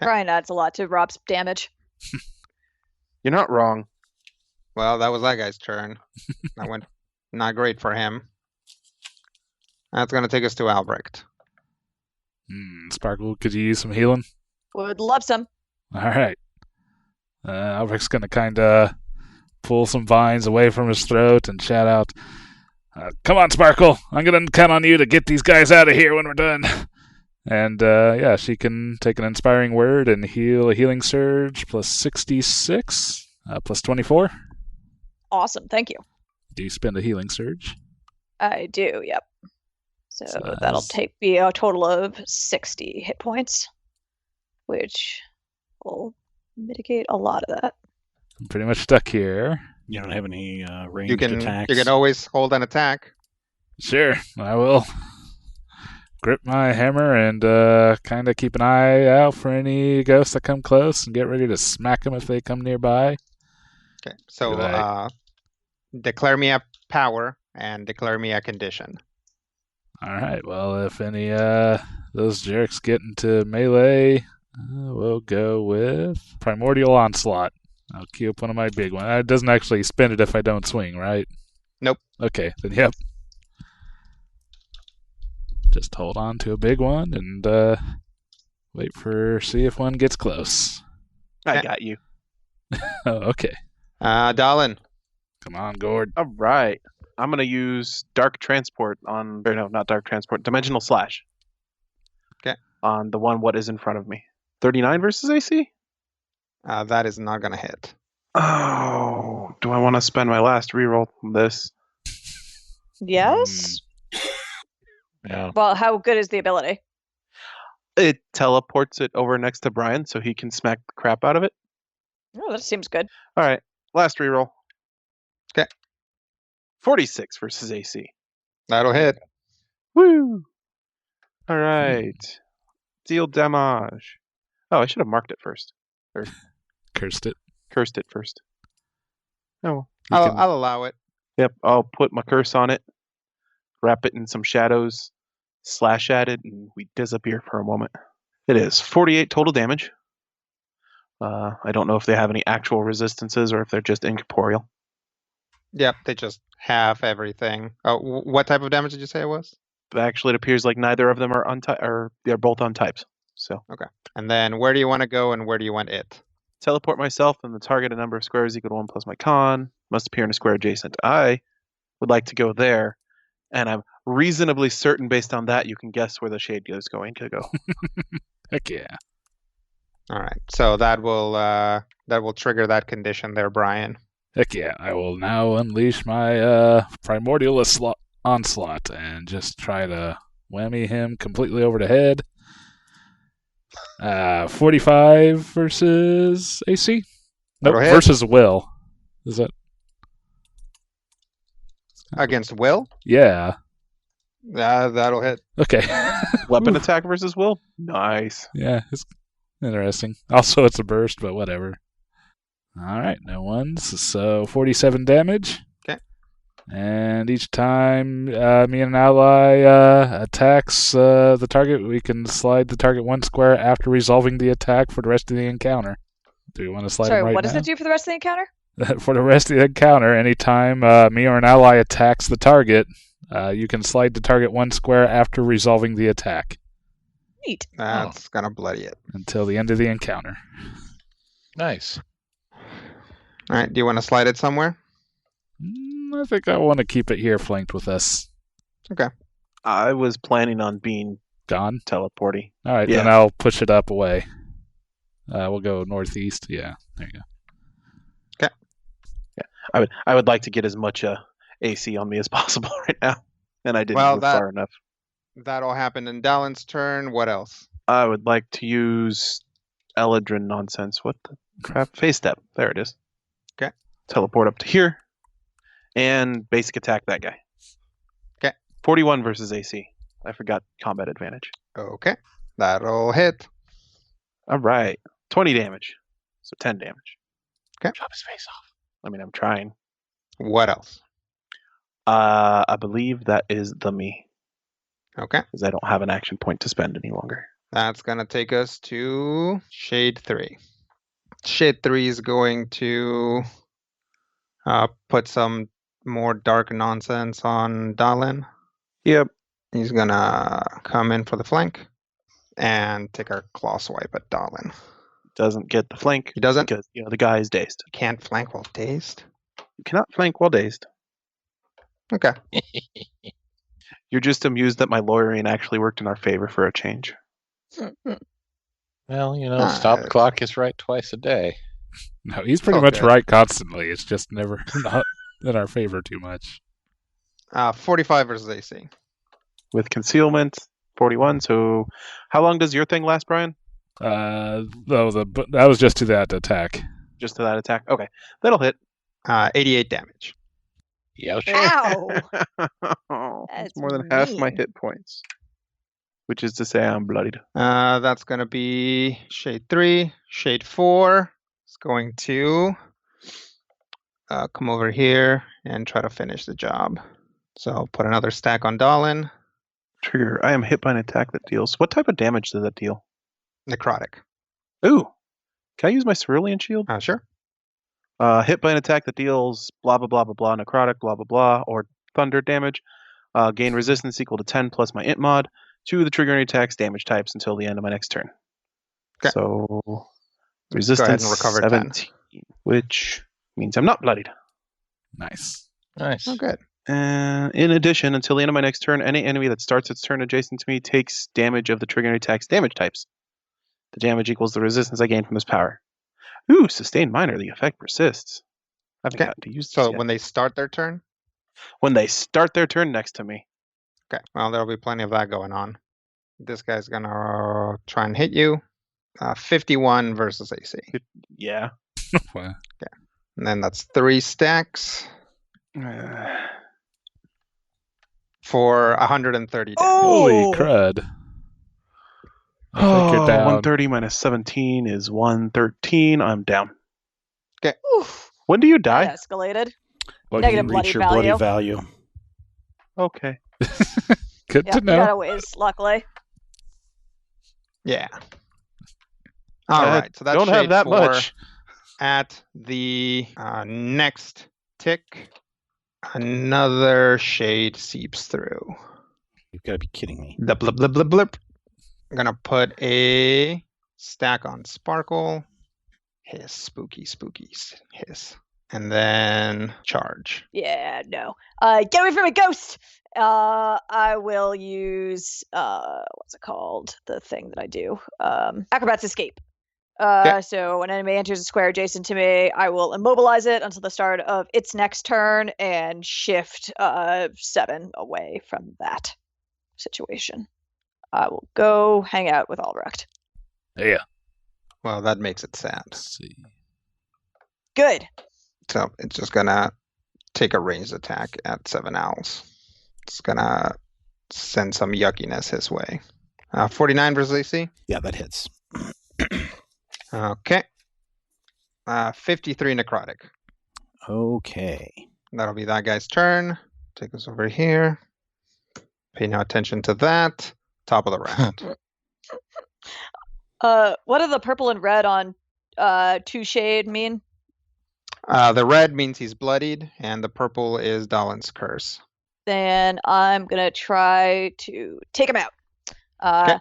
Brian adds a lot to Rob's damage. You're not wrong. Well, that was that guy's turn. That went not great for him. That's going to take us to Albrecht. Sparkle, could you use some healing? Would love some. All right. Albrecht's going to kind of pull some vines away from his throat and shout out, "Come on, Sparkle. I'm going to count on you to get these guys out of here when we're done." And, she can take an inspiring word and heal a healing surge plus 66, plus 24. Awesome, thank you. Do you spend a healing surge? I do, yep. So So that'll that's- be a total of 60 hit points, which will mitigate a lot of that. I'm pretty much stuck here. You don't have any ranged You can attacks. always hold an attack. Sure, I will grip my hammer and kind of keep an eye out for any ghosts that come close and get ready to smack them if they come nearby. Okay. So Right. declare me a power and declare me a condition. All right, well, if any those jerks get into melee, we'll go with Primordial Onslaught. I'll queue up one of my big ones. It doesn't actually spend it if I don't swing, right? Nope. Okay, then yep. Just hold on to a big one and see if one gets close. I got you. Oh, okay. Dallin. Come on, Gord. All right. I'm going to use Dark Transport on... Or no, not Dark Transport. Dimensional Slash. Okay. On the one what is in front of me. 39 versus AC? That is not going to hit. Oh, do I want to spend my last reroll from this? Yes? Yeah. Well, how good is the ability? It teleports it over next to Brian so he can smack the crap out of it. Oh, that seems good. All right, last reroll. Okay. 46 versus AC. That'll hit. Woo! All right. Deal damage. Oh, I should have marked it first. Cursed it. Cursed it first. Oh. I'll allow it. Yep, I'll put my curse on it, wrap it in some shadows, slash at it, and we disappear for a moment. It is 48 total damage. I don't know if they have any actual resistances or if they're just incorporeal. Yep, they just have everything. Oh, what type of damage did you say it was? But actually, it appears like neither of them are untyped, or they're both untyped. So And then where do you want to go and where do you want it? teleport myself and the target a number of squares equal to 1 plus my con. Must appear in a square adjacent. I would like to go there, and I'm reasonably certain based on that you can guess where the shade is going to go. Heck yeah. All right. So that will trigger that condition there, Brian. Heck yeah. I will now unleash my Primordial Onslaught and just try to whammy him completely over the head. 45 versus AC? Nope, Go ahead. versus Will. Is that? Against Will? Yeah. That'll hit. Okay. Weapon Ooh. attack versus Will? Nice. Yeah, it's interesting. Also, it's a burst, but whatever. All right, no ones. So 47 damage. Okay. And each time me and an ally attacks the target, we can slide the target 1 square after resolving the attack for the rest of the encounter. Do we want to slide Sorry, him right what does now? it do for the rest of the encounter? For the rest of the encounter, anytime me or an ally attacks the target, you can slide the target 1 square after resolving the attack Neat. That's gonna bloody it. until the end of the encounter. Nice. All right. Do you want to slide it somewhere? I think I want to keep it here flanked with us. Okay. I was planning on being Gone? teleporty. All right, Yeah. then I'll push it up away. We'll go northeast. Yeah, there you go. I would like to get as much AC on me as possible right now, and I didn't Well, move that- far enough. That'll happen in Dallin's turn. What else? I would like to use Eladrin nonsense. What the crap? Phase step. There it is. Okay. Teleport up to here, and basic attack that guy. Okay. 41 versus AC. I forgot combat advantage. Okay. That'll hit. All right. 20 damage. So 10 damage. Chop his face off. I mean, I'm trying. What else? I believe that is the me, Okay. because I don't have an action point to spend any longer. That's gonna take us to Shade 3. Shade 3 is going to put some more dark nonsense on Dallin. Yep. He's gonna come in for the flank and take a claw swipe at Dallin. Doesn't get the flank. He doesn't? Because, the guy is dazed. Can't flank while dazed. You cannot flank while dazed. Okay. You're just amused that my lawyering actually worked in our favor for a change. Well, stop the clock is right twice a day. No, he's pretty Oh, much good. right constantly. It's just never not in our favor too much. 45 versus AC. With concealment, 41. So how long does your thing last, Brian? That was just to that attack. Just to that attack? Okay. That'll hit. 88 damage. Ouch. Ow! That's That's more than half my mean. hit points. Which is to say I'm bloodied. That's going to be Shade 3. Shade 4 is going to come over here and try to finish the job. So I'll put another stack on Dallin. Trigger. I am hit by an attack that deals. What type of damage does that deal? Necrotic. Ooh. Can I use my Cerulean Shield? Sure. Hit by an attack that deals blah, blah, blah, blah, blah, necrotic, blah, blah, blah, or thunder damage. Gain resistance equal to 10 plus my int mod to the triggering attack's damage types until the end of my next turn. Okay. So, Go ahead resistance and recover 10. 17, which means I'm not bloodied. Nice. Nice. Oh, good. And in addition, until the end of my next turn, any enemy that starts its turn adjacent to me takes damage of the triggering attack's damage types. The damage equals the resistance I gain from this power. Ooh, sustained minor. The effect persists. I haven't Okay. gotten to use this So yet. when they start their turn? When they start their turn next to me. Okay. Well, there'll be plenty of that going on. This guy's going to try and hit you. 51 versus AC. Yeah. Well, And then that's 3 stacks for 130 damage. Oh! holy crud. I think you're down. 130 minus 17 is 113. I'm down. Oof. When do you That die? escalated. Well, Negative you bloody reach your bloody value. value. Okay. Good Yeah, to you got know. a ways, luckily. Yeah. All right. So that's don't have Shade that 4. much. At the next tick, another shade seeps through. You've got to be kidding me. The blip, blip, blip, blip. I'm going to put a stack on Sparkle. Hiss, spooky, spookies, hiss. And then charge. Yeah, no. Get away from me, ghost! I will use what's it called? The thing that I do. Acrobat's Escape. Okay. So when an enemy enters a square adjacent to me, I will immobilize it until the start of its next turn and shift 7 away from that situation. I will go hang out with Albrecht. Yeah. Well, that makes it sad. Let's see. Good. So it's just going to take a ranged attack at 7 owls. It's going to send some yuckiness his way. 49 versus AC. Yeah, that hits. Okay. 53 necrotic. Okay. That'll be that guy's turn. Take us over here. Pay no attention to that. Top of the round. What do the purple and red on 2 shade mean? The red means he's bloodied, and the purple is Dalin's curse. Then I'm gonna try to take him out. Okay.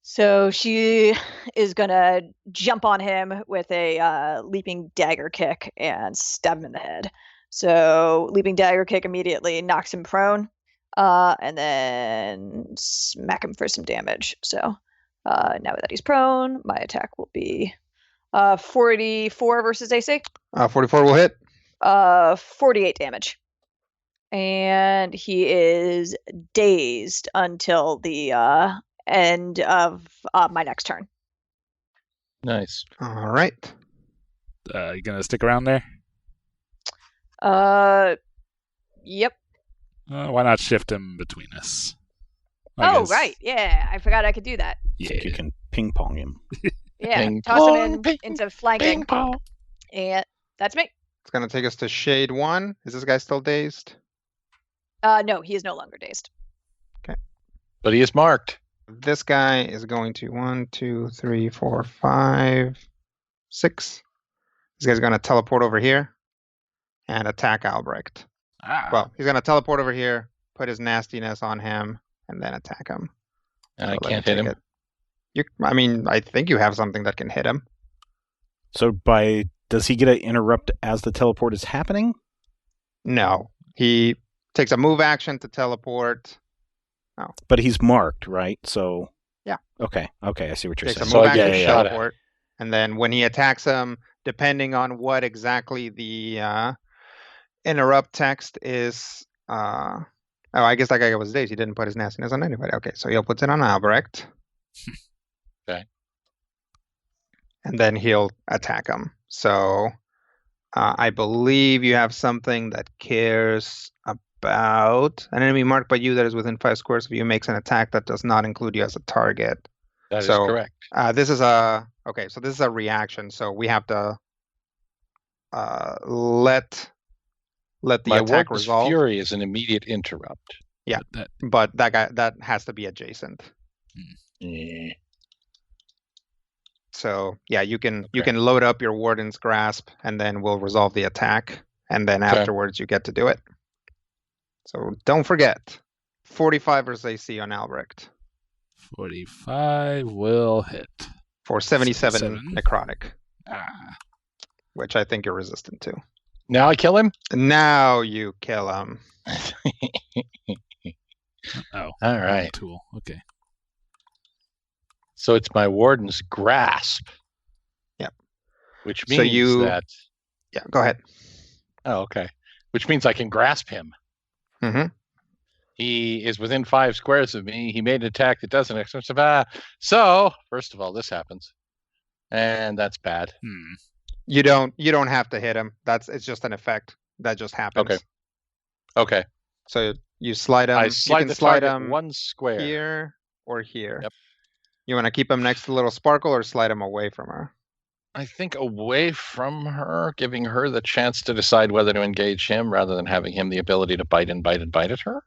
So she is gonna jump on him with a leaping dagger kick and stab him in the head. So leaping dagger kick immediately knocks him prone, and then smack him for some damage. So now that he's prone, my attack will be 44 versus AC. 44 will hit. 48 damage. And he is dazed until the end of my next turn. Nice. All right. You gonna stick around there? Yep. Why not shift him between us? Oh, right. Yeah, I forgot I could do that. I think you can ping pong him. Yeah, Ping toss him pong, into flanking. Bing pong. And that's me. It's going to take us to Shade 1. Is this guy still dazed? No, he is no longer dazed. But he is marked. This guy is going to 1, 2, 3, 4, 5, 6. This guy's going to teleport over here and attack Albrecht. Well, he's going to teleport over here, put his nastiness on him, and then attack him. And I let me can't hit take him. it. I mean, I think you have something that can hit him. So does he get to interrupt as the teleport is happening? No. He takes a move action to teleport. But he's marked, right? So Yeah. Okay, I see what you're Takes a saying. move So I action get to a shot at teleport. And then when he attacks him, depending on what exactly the interrupt text is... I guess that guy was dazed. He didn't put his nastiness on anybody. Okay, so he'll put it on Albrecht. Okay. And then he'll attack him. So I believe you have something that cares about an enemy marked by you that is within 5 squares of you makes an attack that does not include you as a target. That is So, correct. This is a reaction. So we have to let the My attack Warden's resolve. Fury is an immediate interrupt. Yeah. That- But that has to be adjacent. Yeah. So yeah, you can Okay. load up your Warden's Grasp, and then we'll resolve the attack, and then Okay. afterwards you get to do it. So don't forget, 45 versus AC on Albrecht 45 will hit. for 77 77. necrotic, Ah. which I think you're resistant to. Now I kill him? Now you kill him. Oh. All right. Tool. Okay. So it's my Warden's Grasp. Yep. Which So means that... Yeah, go ahead. Oh, okay. Which means I can grasp him. Mm-hmm. He is within 5 squares of me. He made an attack that doesn't... So, first of all, this happens. And that's bad. You don't have to hit him. It's just an effect that just happens. Okay. So you slide him. I You slide can the slide target him 1 square. here or here. Yep. You want to keep him next to the little sparkle or slide him away from her? I think away from her, giving her the chance to decide whether to engage him rather than having him the ability to bite at her.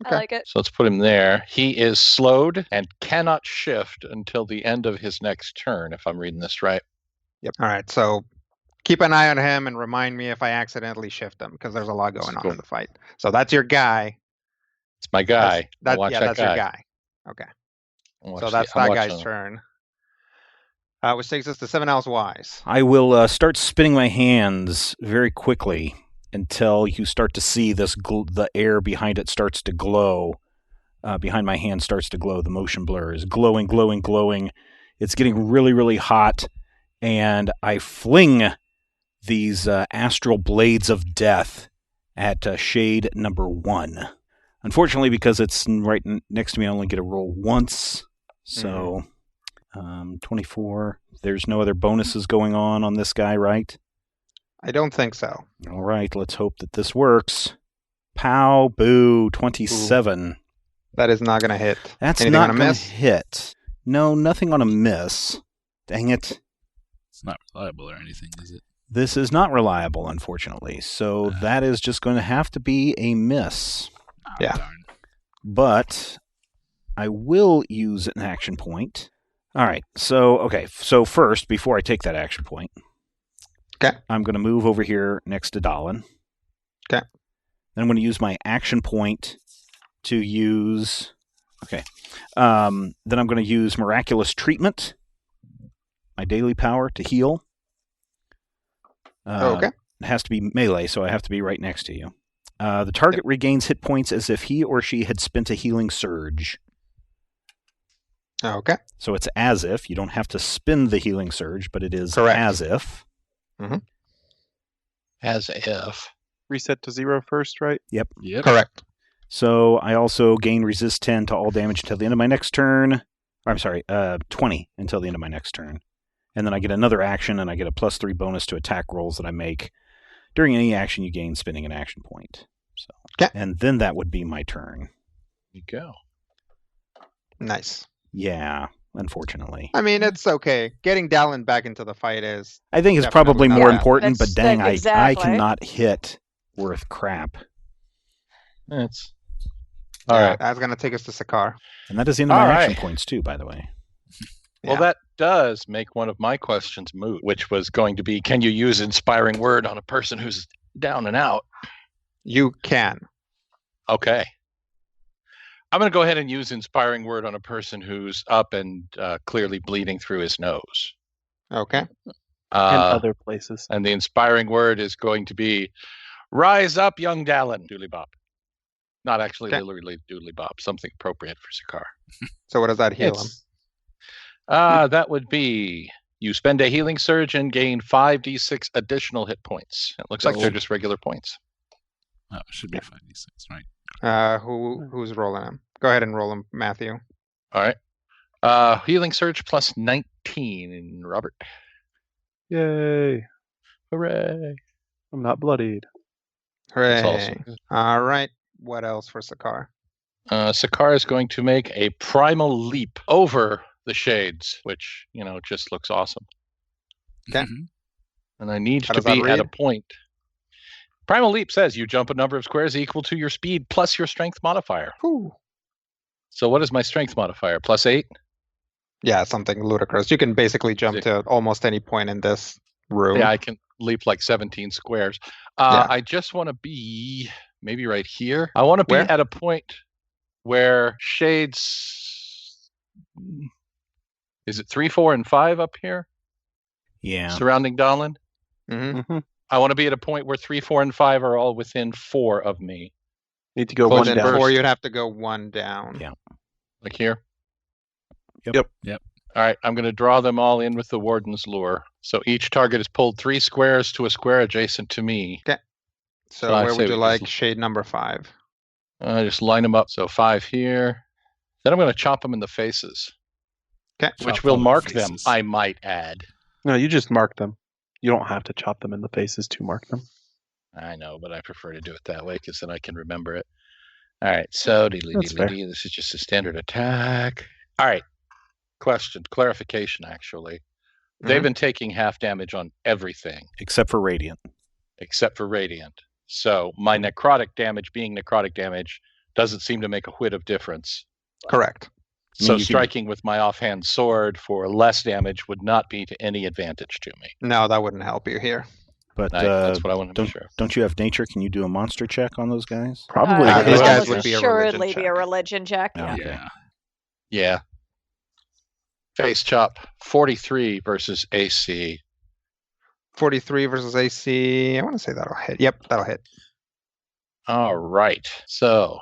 Okay. I like it. So let's put him there. He is slowed and cannot shift until the end of his next turn, if I'm reading this right. Yep. All right. So keep an eye on him and remind me if I accidentally shift him, because there's a lot going on Cool. in the fight. So that's your guy. It's my guy. That's Watch that that's guy. your guy. Okay. So that's that guy's turn. Which takes us to 7 Owls Wise. I will start spinning my hands very quickly until you start to see the air behind it starts to glow. Behind my hand starts to glow. The motion blur is glowing, glowing, glowing. It's getting really, really hot. And I fling these astral blades of death at shade number 1. Unfortunately, because it's right next to me, I only get to roll once. So, 24. There's no other bonuses going on this guy, right? I don't think so. All right, let's hope that this works. Pow, boo, 27. That is not going to hit. That's Anything not on a going to miss? hit. No, nothing on a miss. Dang it. It's not reliable or anything, is it? This is not reliable, unfortunately. So that is just going to have to be a miss. Yeah. Darn. But I will use an action point. All right. So first, before I take that action point, I'm going to move over here next to Dalin. Okay. Then I'm going to use my action point to use... Okay. Then I'm going to use Miraculous Treatment, my daily power, to heal. Okay. It has to be melee, so I have to be right next to you. The target regains hit points as if he or she had spent a healing surge. Okay. So it's as if. You don't have to spin the healing surge, but it is Correct. as if. Mm-hmm. As if. Reset to 0 first, right? Yep. Correct. So I also gain resist 10 to all damage until the end of my next turn. Or, I'm sorry, 20 until the end of my next turn. And then I get another action, and I get a +3 bonus to attack rolls that I make. During any action, you gain spinning an action point. So, okay. And then that would be my turn. There you go. Nice. Yeah, unfortunately. I mean, it's okay. Getting Dalin back into the fight is... I think it's definitely probably not more bad. important, but dang, I exactly. cannot hit worth crap. That's... All All right. right. That's going to take us to Sakar. And that is the end of my All action right. points, too, by the way. Well, Yeah. that does make one of my questions moot, which was going to be, can you use Inspiring Word on a person who's down and out? You can. Okay. I'm going to go ahead and use Inspiring Word on a person who's up and clearly bleeding through his nose. Okay. And other places. And the Inspiring Word is going to be, rise up, young Dalin, Dooley Bop. Not actually Okay. literally Dooley Bop, something appropriate for Sakar. So what does that heal him? That would be, you spend a healing surge and gain 5d6 additional hit points. It looks like they're just regular points. Oh, it should be 5d6, right? Who's rolling him? Go ahead and roll him, Matthew. All right. Healing surge plus 19, Robert. Yay. Hooray. I'm not bloodied. Hooray. That's awesome. All right. What else for Sakar? Sakar is going to make a primal leap over the shades, which, just looks awesome. Okay. And I need How to does that be at a read? point. Primal leap says you jump a number of squares equal to your speed plus your strength modifier. Whew. So what is my strength modifier? +8? Yeah, something ludicrous. You can basically jump to almost any point in this room. Yeah, I can leap like 17 squares. Yeah. I just want to be maybe right here. I want to be Where? at a point where shades... Is it 3, 4, and 5 up here? Yeah. Surrounding Dalin? Mm-hmm. Mm-hmm. I want to be at a point where 3, 4, and 5 are all within 4 of me. Need to go Close one and down. burst. Or you'd have to go one down. Yeah. Like here? Yep. All right, I'm going to draw them all in with the Warden's Lure. So each target is pulled 3 squares to a square adjacent to me. So I where say would we you like just- shade number 5? Just line them up. So 5 here. Then I'm going to chop them in the faces, Okay. which Chop will all the mark them, faces. I might add. No, you just mark them. You don't have to chop them in the faces to mark them. I know, but I prefer to do it that way because then I can remember it. All right, so That's fair. this is just a standard attack. All right, clarification, actually. They've been taking half damage on everything Except for Radiant. except for Radiant. So my necrotic damage being necrotic damage doesn't seem to make a whit of difference. Correct. I mean, So you can- striking with my offhand sword for less damage would not be to any advantage to me. No, that wouldn't help you here. But That's what I want to be sure. don't you have nature? Can you do a monster check on those guys? Probably. Uh, It these would guys almost would be a assuredly religion be a check. religion check. Yeah. Yeah. Okay. Yeah. Yeah. Face chop 43 versus AC. 43 versus AC. I want to say that'll hit. Yep, that'll hit. All right. So,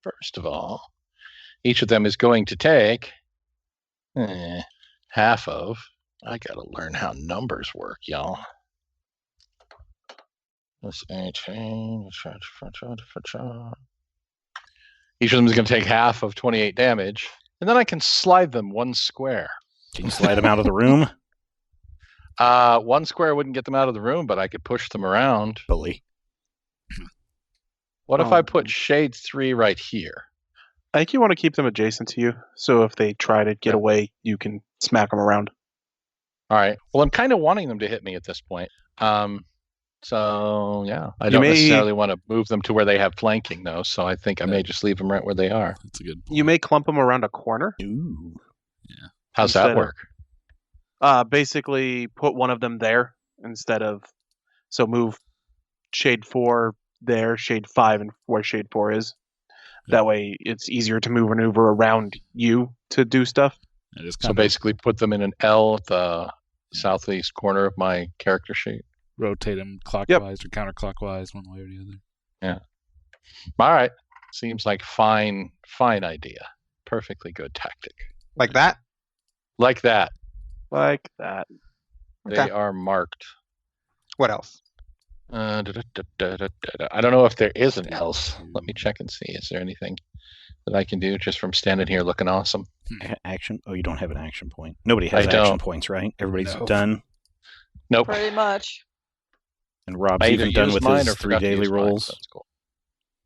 first of all, each of them is going to take half of. I got to learn how numbers work, y'all. That's 18. Each of them is going to take half of 28 damage, and then I can slide them 1 square. Can you slide them out of the room? 1 square wouldn't get them out of the room, but I could push them around. Bully. What if I put Shade 3 right here? I think you want to keep them adjacent to you, so if they try to get away, you can smack them around. All right. Well, I'm kind of wanting them to hit me at this point. So yeah, I You don't may- necessarily want to move them to where they have flanking though. So I think I may just leave them right where they are. That's a good point. You may clump them around a corner. Ooh. How's Instead that of- work? Basically, put one of them there instead of. So move shade 4 there, shade 5, and where shade 4 is. That way, it's easier to maneuver around you to do stuff. I just So kind of basically, put them in an L at the southeast corner of my character sheet. rotate them clockwise or counterclockwise, one way or the other. All right. Seems like fine idea. Perfectly good tactic. Like that? Like that. Like that. They Okay. are marked. What else? I don't know if there is an else. Let me check and see. Is there anything that I can do just from standing here looking awesome? Action? Oh, you don't have an action point. Nobody has I action don't. points, right? Everybody's No. done. Nope. Pretty much. And Rob's I either even done used with mine his or 3 forgot to daily use mine, rolls. so that's cool.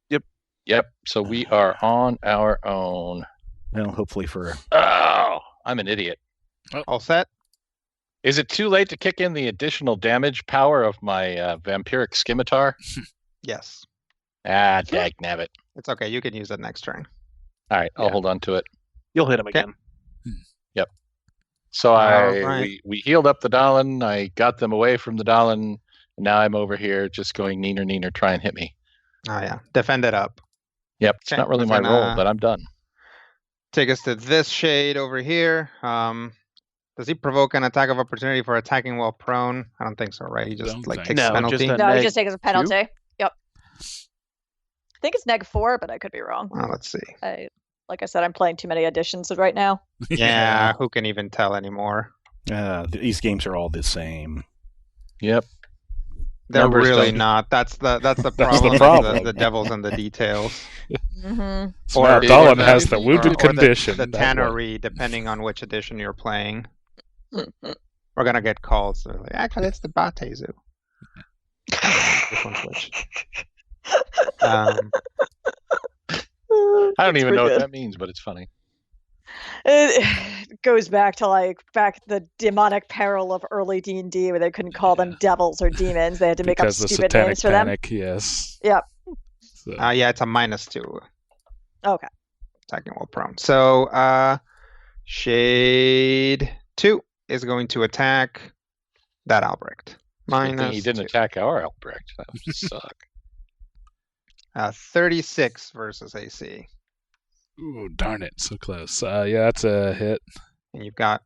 Yep. Yep. So we are on our own. Well, hopefully for Oh, I'm an idiot. All set? Is it too late to kick in the additional damage power of my vampiric scimitar? Yes. Ah, dagnabbit. It's okay. You can use it next turn. All right, I'll Yeah. hold on to it. You'll hit him Okay. again. So Alright. we healed up the Dalin. I got them away from the Dalin. And now I'm over here just going neener, try and hit me. Oh, yeah. Defend it up. Yep, it's Okay, not really I'm my role, gonna- but I'm done. Take us to this shade over here. Does he provoke an attack of opportunity for attacking while prone? I don't think so, right? He just Don't like think takes so. a No, penalty. just a- No, he neg just takes a penalty. Yep. I think it's -4, but I could be wrong. Oh, let's see. Like I said, I'm playing too many editions right now. Yeah, who can even tell anymore? these games are all the same. Yep. They're Numbers really don't- not. That's the the problem. is problem. The devil's in the details. Mm-hmm. So now Or- Dalin or has the- the wounded or condition. The that way. tannery, depending on which edition you're playing. We're gonna get calls. So like, actually, it's the Batezu. Which one's which? I don't even know what that means, but it's funny. It goes back to the demonic peril of early D&D where they couldn't call them devils or demons. They had to make up Because the stupid satanic names for them. panic, yes. Yep. So, Yeah, it's a -2. Okay. Attacking while prone. So, Shade 2 is going to attack that Albrecht. Good thing he didn't -2. attack our Albrecht. That would suck. 36 versus AC. ooh, darn it, so close. Yeah, that's a hit. And you've got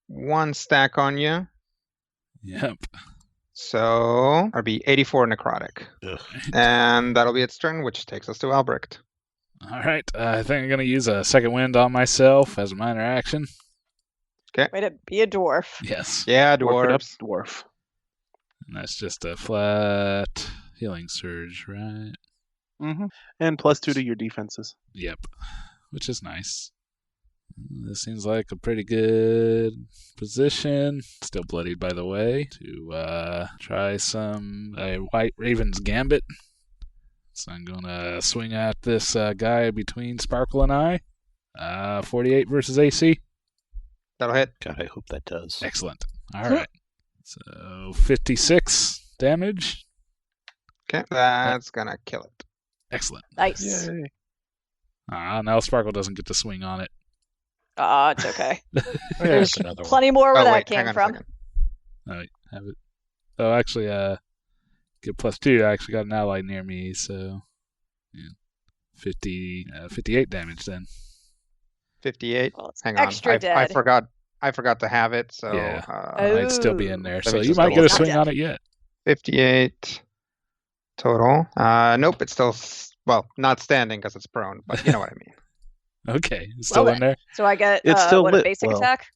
1 stack on you. Yep. So, that'll be 84 necrotic. Ugh. And that'll be its turn, which takes us to Albrecht. All right, I think I'm gonna use a second wind on myself as a minor action. Way to be a dwarf. Yes, Yeah, Work it up, dwarves. dwarf. and that's just a flat healing surge, right? Mm-hmm. And +2 to your defenses. Yep, which is nice. This seems like a pretty good position. Still bloodied, by the way. To try some White Raven's Gambit. So I'm gonna swing at this guy between Sparkle and I. 48 versus AC. That'll hit. God, I hope that does. Excellent. All right. So 56 damage. Okay, that's gonna kill it. Excellent. Nice. Yay. Now Sparkle doesn't get to swing on it. It's okay. There's another one. Plenty more where Oh, that wait, came hang on a from. second. Oh, have it. Oh, actually, get +2. I actually got an ally near me, so yeah, 58 damage then. 58. Well, it's Hang on. extra I dead. forgot to have it, so Yeah. Oh. Might still be in there, Let so me you just might get a double swing check. on it yet. 58 total. Nope, it's still not standing because it's prone, but you know what I mean. Okay, it's still Well, in there. So I get It's still a lit, basic well. attack?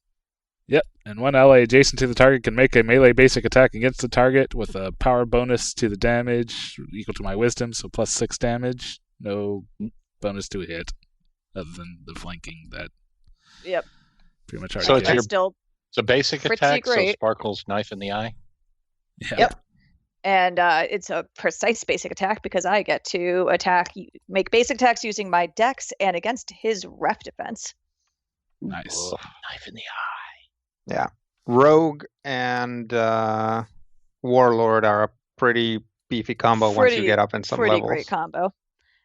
Yep, and one ally adjacent to the target can make a melee basic attack against the target with a power bonus to the damage equal to my wisdom, so +6 damage. No bonus to a hit, other than the flanking that Yep. pretty much already So it's did. your- That's still It's a basic Pretty attack, so great. Sparkle's knife in the eye. Yeah. Yep. And it's a precise basic attack because I get to make basic attacks using my dex and against his ref defense. Nice. Ugh, knife in the eye. Rogue and Warlord are a pretty beefy combo once you get up in some pretty levels. great combo.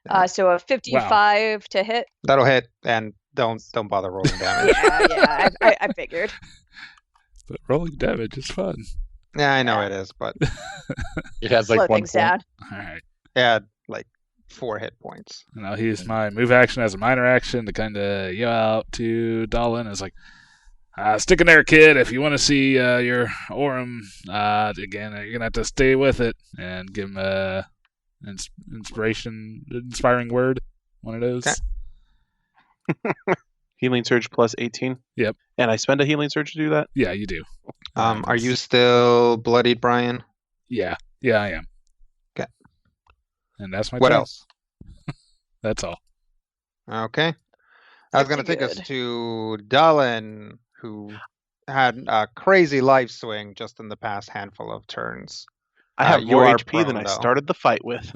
Yeah. So a 55 to hit. That'll hit, and don't bother rolling damage. Yeah, I figured. But rolling damage is fun. Yeah, I know it is, but It has Slow like 1 things point. down. All right. it had like 4 hit points. And I'll use my move action as a minor action to kind of yell out to Dolan. It's like, stick in there, kid. If you want to see your Aurum again, you're going to have to stay with it. And give him a inspiring word. One of those. Okay. Healing surge plus 18. Yep. And I spend a healing surge to do that. Yeah, you do. Are you still bloodied, Brian? Yeah. Yeah, I am. Okay. And that's my What turn. else? That's all. Okay. I was going to take us Good. to Dallin, who had a crazy life swing just in the past handful of turns. I have you more are HP than prone, I though. started the fight with.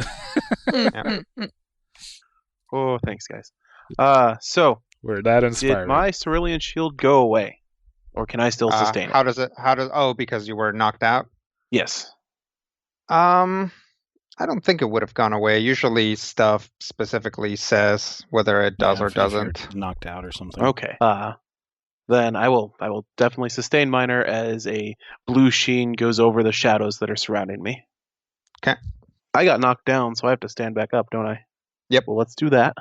Oh, thanks, guys. So, We're that did inspired. my cerulean shield go away? Or can I still sustain How it? does it? Oh, because you were knocked out. Yes. I don't think it would have gone away. Usually, stuff specifically says whether it does or if you're doesn't. knocked out or something. Okay. Then I will definitely sustain minor as a blue sheen goes over the shadows that are surrounding me. Okay. I got knocked down, so I have to stand back up, don't I? Yep. Well, let's do that.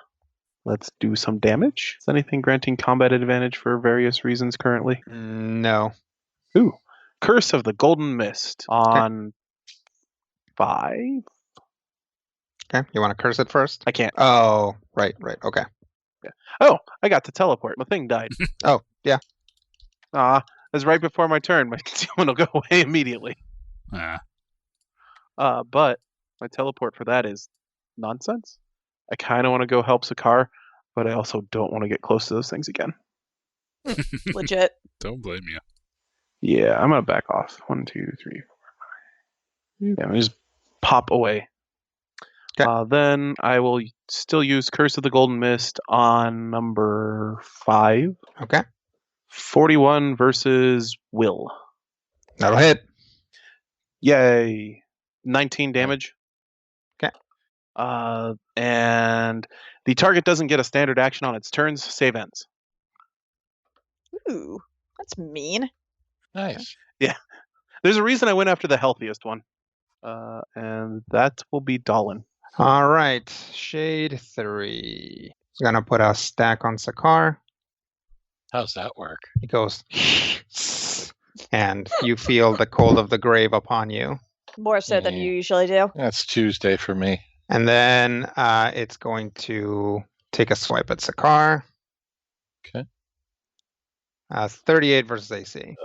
Let's do some damage. Is anything granting combat advantage for various reasons currently? No. Ooh. Curse of the Golden Mist on 5. Okay. You want to curse it first? I can't. Oh, right. Okay. Oh, I got to teleport. My thing died. Oh, yeah. It was right before my turn. My one will go away immediately. But my teleport for that is nonsense. I kind of want to go help Sakar, but I also don't want to get close to those things again. Legit. Don't blame you. Yeah, I'm gonna back off. 1, 2, 3, 4, 5. Yeah, I'm just pop away. Okay. Then I will still use Curse of the Golden Mist on number 5. Okay. 41 versus Will. That'll hit. Yay! 19 damage. Okay. And the target doesn't get a standard action on its turns. Save ends. Ooh, that's mean. Nice. There's a reason I went after the healthiest one. And that will be Dolan. All right. Shade 3. He's going to put a stack on Sakar. How's that work? He goes, and you feel the cold of the grave upon you. More so than Yeah. you usually do. That's Tuesday for me. And then it's going to take a swipe at Sakar. Okay. 38 versus AC.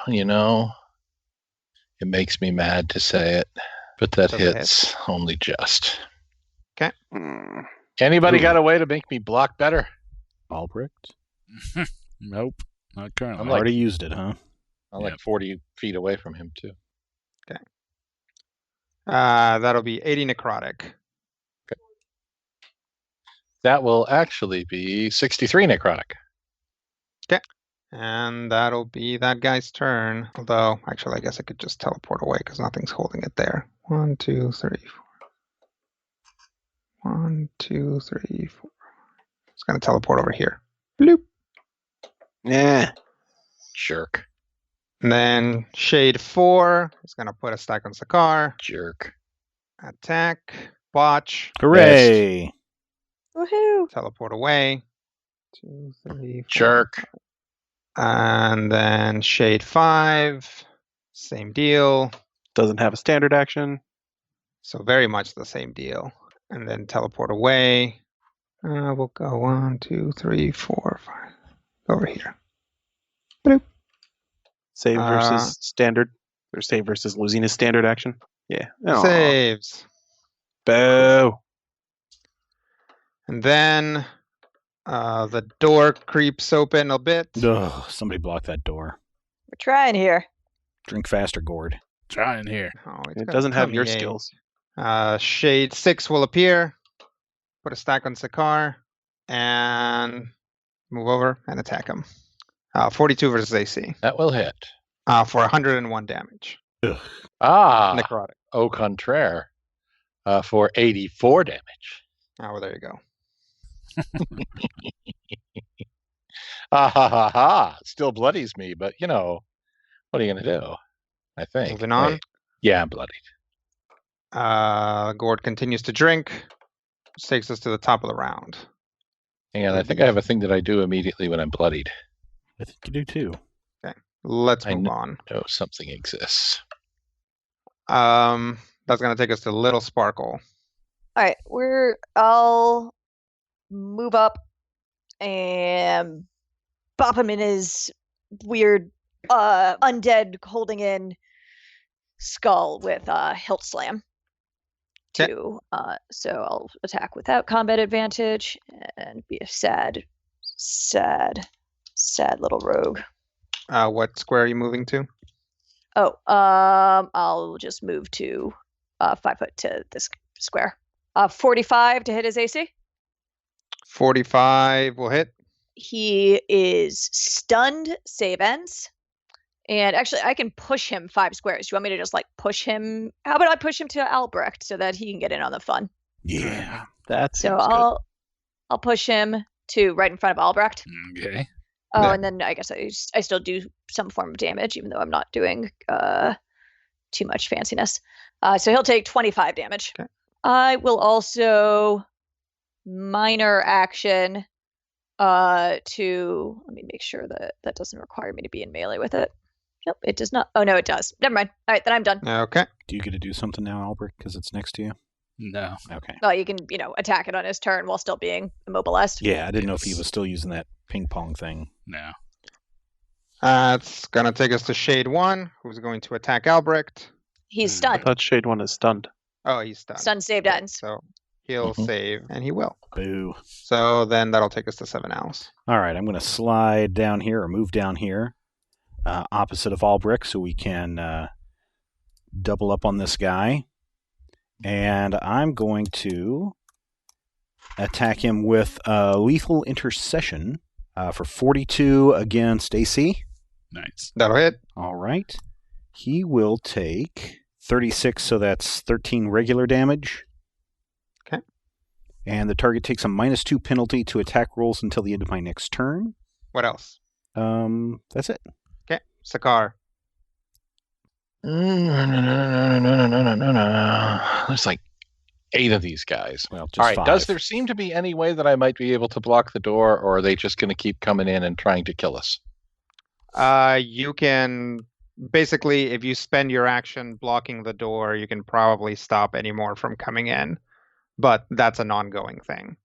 You know, it makes me mad to say it, but that Does it hits only just. Hmm. Anybody Ooh. got a way to make me block better? Albrecht? Nope. Not currently. I'm like- Already used it, huh? I'm like 40 feet away from him, too. That'll be 80 necrotic. That will actually be 63 necrotic. And that'll be that guy's turn. Although, actually, I guess I could just teleport away because nothing's holding it there. 1, 2, 3, 4. 1, 2, 3, 4. It's going to teleport over here. Bloop. Yeah. Jerk. And then Shade 4 is going to put a stack on Sakar. Jerk. Attack. Botch. Hooray! Woohoo! Teleport away. 2, 3, 4. Jerk. And then Shade 5. Same deal. Doesn't have a standard action. So very much the same deal. And then teleport away. We'll go 1, 2, 3, 4, 5. Over here. Bloop. Save versus standard. Or save versus losing his standard action. Yeah. Aw. Saves. Boo. And then the door creeps open a bit. Ugh, somebody block that door. We're trying here. Drink faster, Gord. Trying here. Oh, it's It got doesn't have tummy your ache. skills. Shade 6 will appear. Put a stack on Sakar. And move over and attack him. 42 versus AC. That will hit. For 101 damage. Ah, Necrotic. au contraire, for 84 damage. Oh, well, there you go. Ah ha ha ha! Still bloodies me, but you know, what are you gonna do? I think. Moving on. Wait. Yeah, I'm bloodied. Gord continues to drink, which takes us to the top of the round. Hang on, I think I have a thing that I do immediately when I'm bloodied. I think you do too. Let's I move on. know something exists. That's gonna take us to Little Sparkle. All right, I'll move up and bop him in his weird undead holding in skull with hilt slam. So I'll attack without combat advantage and be a sad little rogue. What square are you moving to? Oh, I'll just move to 5 foot to this square. 45 to hit his AC. 45 will hit. He is stunned, save ends. And actually, I can push him 5 squares. Do you want me to just push him? How about I push him to Albrecht so that he can get in on the fun? Yeah. That's So I'll push him to right in front of Albrecht. Okay. Oh, Yeah. and then I guess I still do some form of damage, even though I'm not doing too much fanciness. So he'll take 25 damage. Okay. I will also minor action to let me make sure that doesn't require me to be in melee with it. Nope, it does not. Oh no, it does. Never mind. All right, then I'm done. Okay. Do you get to do something now, Albert, because it's next to you? No. Okay. Well, you can attack it on his turn while still being immobilized. Yeah, I didn't know if he was still using that ping pong thing. No. It's gonna take us to Shade 1, who's going to attack Albrecht. He's I stunned. thought Shade 1 is stunned. Oh, he's stunned. Stun saved ends. So he'll Mhm. save, and he will. Boo. So then that'll take us to 7 owls. All right, I'm going to slide down here or move down here, opposite of Albrecht, so we can double up on this guy. And I'm going to attack him with Lethal Intercession for 42 against AC. Nice. That'll hit. All right. He will take 36, so that's 13 regular damage. Okay. And the target takes a -2 penalty to attack rolls until the end of my next turn. What else? That's it. Okay. Sakar. No. There's like 8 of these guys. Well, just All right. 5. Does there seem to be any way that I might be able to block the door, or are they just going to keep coming in and trying to kill us? You can basically, if you spend your action blocking the door, you can probably stop any more from coming in. But that's an ongoing thing.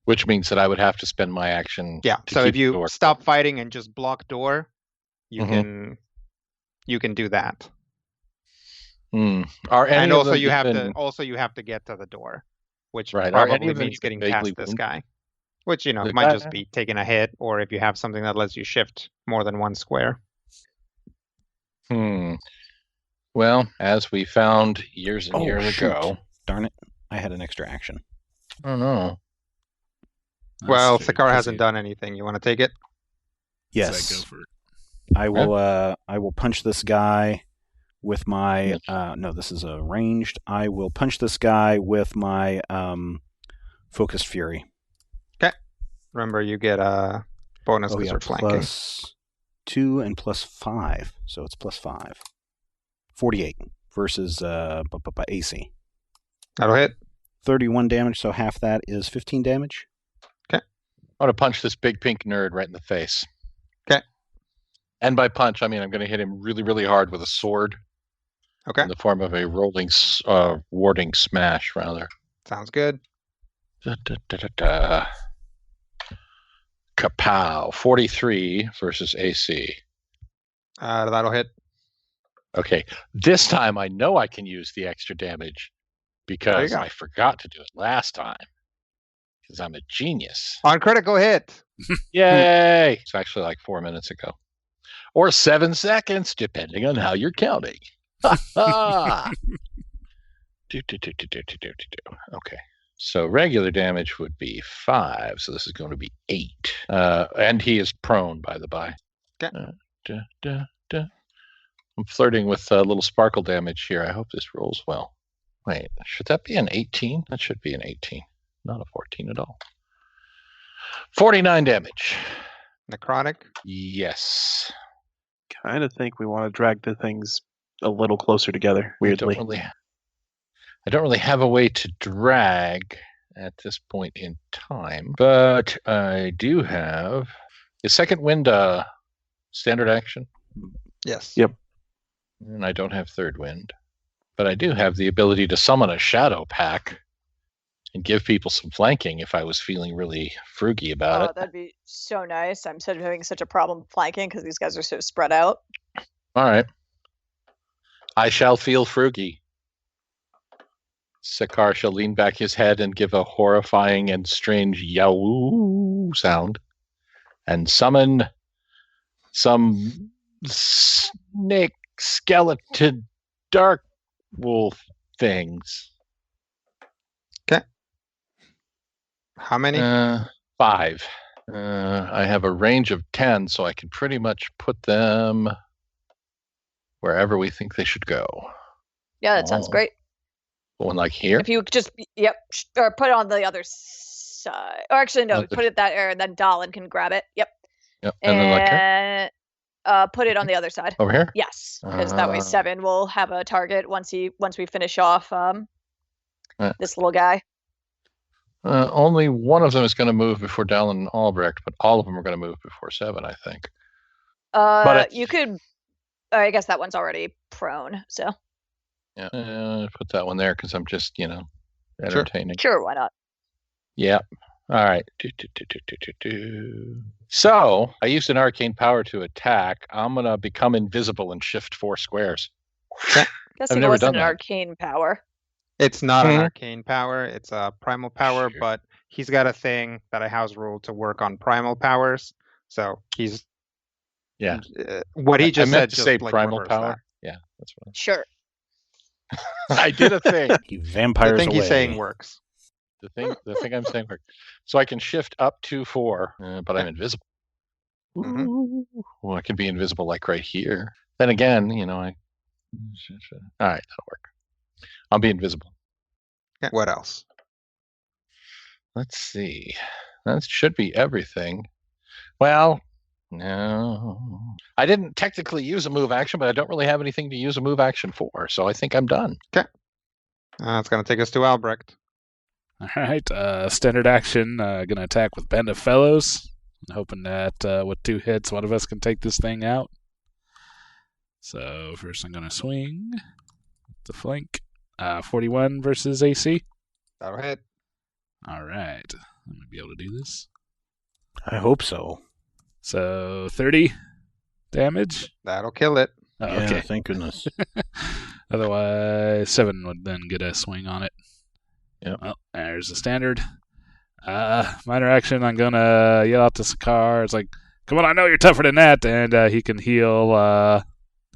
Which means that I would have to spend my action. Yeah. to So keep if the you door stop fighting and just block door, you Mhm. can do that. Are any And of also them you have even- you have to get to the door, which Right. Are any probably of them means even getting vaguely past this wounded? guy. Which, The might guy- just be taking a hit, or if you have something that lets you shift more than one square. Well, as we found years and years ago. Darn it. I had an extra action. I don't know. Well, That's true, Sakar 'cause hasn't you- done anything. You want to take it? Yes. So go for it. I will punch this guy with my no, this is a ranged. I will punch this guy with my focused fury. Remember, you get a bonus because you're flanking. +2 and +5, so it's +5. 48 versus AC. That'll hit. 31 damage, so half that is 15 damage. I want to punch this big pink nerd right in the face. Okay. And by punch, I mean I'm going to hit him really, really hard with a sword. Okay. In the form of a rolling, warding smash, rather. Sounds good. Kapow. 43 versus AC. That'll hit. Okay. This time I know I can use the extra damage because go. I forgot to do it last time. Because I'm a genius. On critical hit. Yay! It's actually like 4 minutes ago. Or 7 seconds, depending on how you're counting. Okay. So regular damage would be 5. So this is going to be 8. And he is prone, by the by. Okay. I'm flirting with a little sparkle damage here. I hope this rolls well. Wait, should that be an 18? That should be an 18, not a 14 at all. 49 damage. Necrotic. Yes. Kind of think we want to drag the things a little closer together, weirdly. I don't really have a way to drag at this point in time, but I do have the second wind standard action. Yes. Yep. And I don't have third wind, but I do have the ability to summon a shadow pack and give people some flanking if I was feeling really frugy about it. That'd be so nice. I'm sort of having such a problem flanking because these guys are so spread out. All right. I shall feel frugy. Sakar shall lean back his head and give a horrifying and strange yow sound and summon some snake skeleton dark wolf things. Okay. How many? 5. I have a range of 10, so I can pretty much put them wherever we think they should go. Yeah, that sounds great. One like here? If you just, or put it on the other side. Or actually, no, put it that area, and then Dalin can grab it. Yep. Yep. And then like here? Put it on the other side. Over here? Yes, because that way 7 will have a target once we finish off this little guy. Only one of them is going to move before Dalin and Albrecht, but all of them are going to move before 7, I think. But you could. I guess that one's already prone. So. Yeah, put that one there because I'm just, entertaining. Sure, why not? Yep. All right. So I used an arcane power to attack. I'm gonna become invisible and shift 4 squares. Guessing it wasn't an arcane power. It's not an arcane power. It's a primal power, but he's got a thing that I house rule to work on primal powers. So he's what he just said. To say primal power. That. Yeah, that's what. Sure. I did a thing. You vampires the thing away. He's saying works. The thing I'm saying works. So I can shift up to 4, but I'm invisible. Mm-hmm. Well, I can be invisible like right here. Then again, all right, that'll work. I'll be invisible. Yeah, what else? Let's see. That should be everything. Well, no. I didn't technically use a move action, but I don't really have anything to use a move action for, so I think I'm done. Okay. It's going to take us to Albrecht. All right. Standard action, going to attack with Band of Fellows. I'm hoping that with 2 hits, one of us can take this thing out. So first I'm going to swing the flank. 41 versus AC. That'll hit. All right. I'm going to be able to do this. I hope so. So 30 damage. That'll kill it. Oh, yeah, okay. Thank goodness. Otherwise, 7 would then get a swing on it. Yeah. Well, there's the standard. Minor action, I'm going to yell out to Sakar. It's like, come on, I know you're tougher than that. And he can heal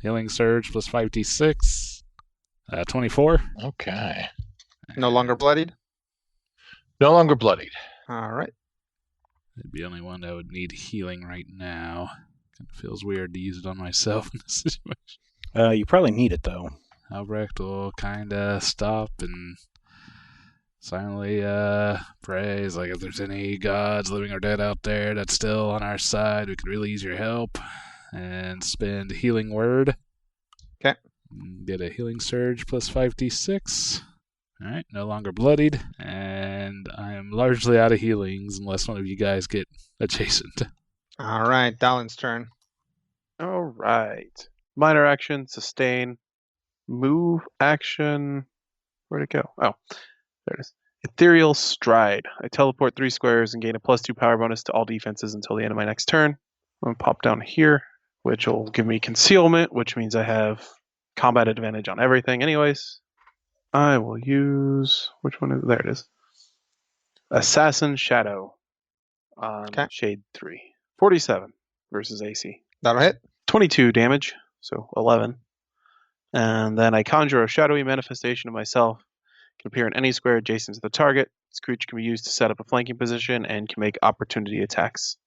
Healing Surge plus 5d6. 24. Okay. No longer bloodied? No longer bloodied. All right. It'd be the only one that would need healing right now. Kind of feels weird to use it on myself in this situation. You probably need it, though. Albrecht will kind of stop and silently prays, like, if there's any gods, living or dead, out there that's still on our side, we could really use your help. And spend Healing Word. Okay. Get a Healing Surge plus 5d6. Alright, no longer bloodied. And I am largely out of healings unless one of you guys get adjacent. All right, Dalin's turn. All right. Minor action, sustain, move action. Where'd it go? Oh, there it is. Ethereal Stride. I teleport 3 squares and gain a +2 power bonus to all defenses until the end of my next turn. I'm going to pop down here, which will give me concealment, which means I have combat advantage on everything anyways. I will use, which one is, there it is. Assassin Shadow on Shade 3. 47 versus AC. That'll hit. 22 damage, so 11. And then I conjure a shadowy manifestation of myself, Can appear in any square adjacent to the target. This creature can be used to set up a flanking position and can make opportunity attacks,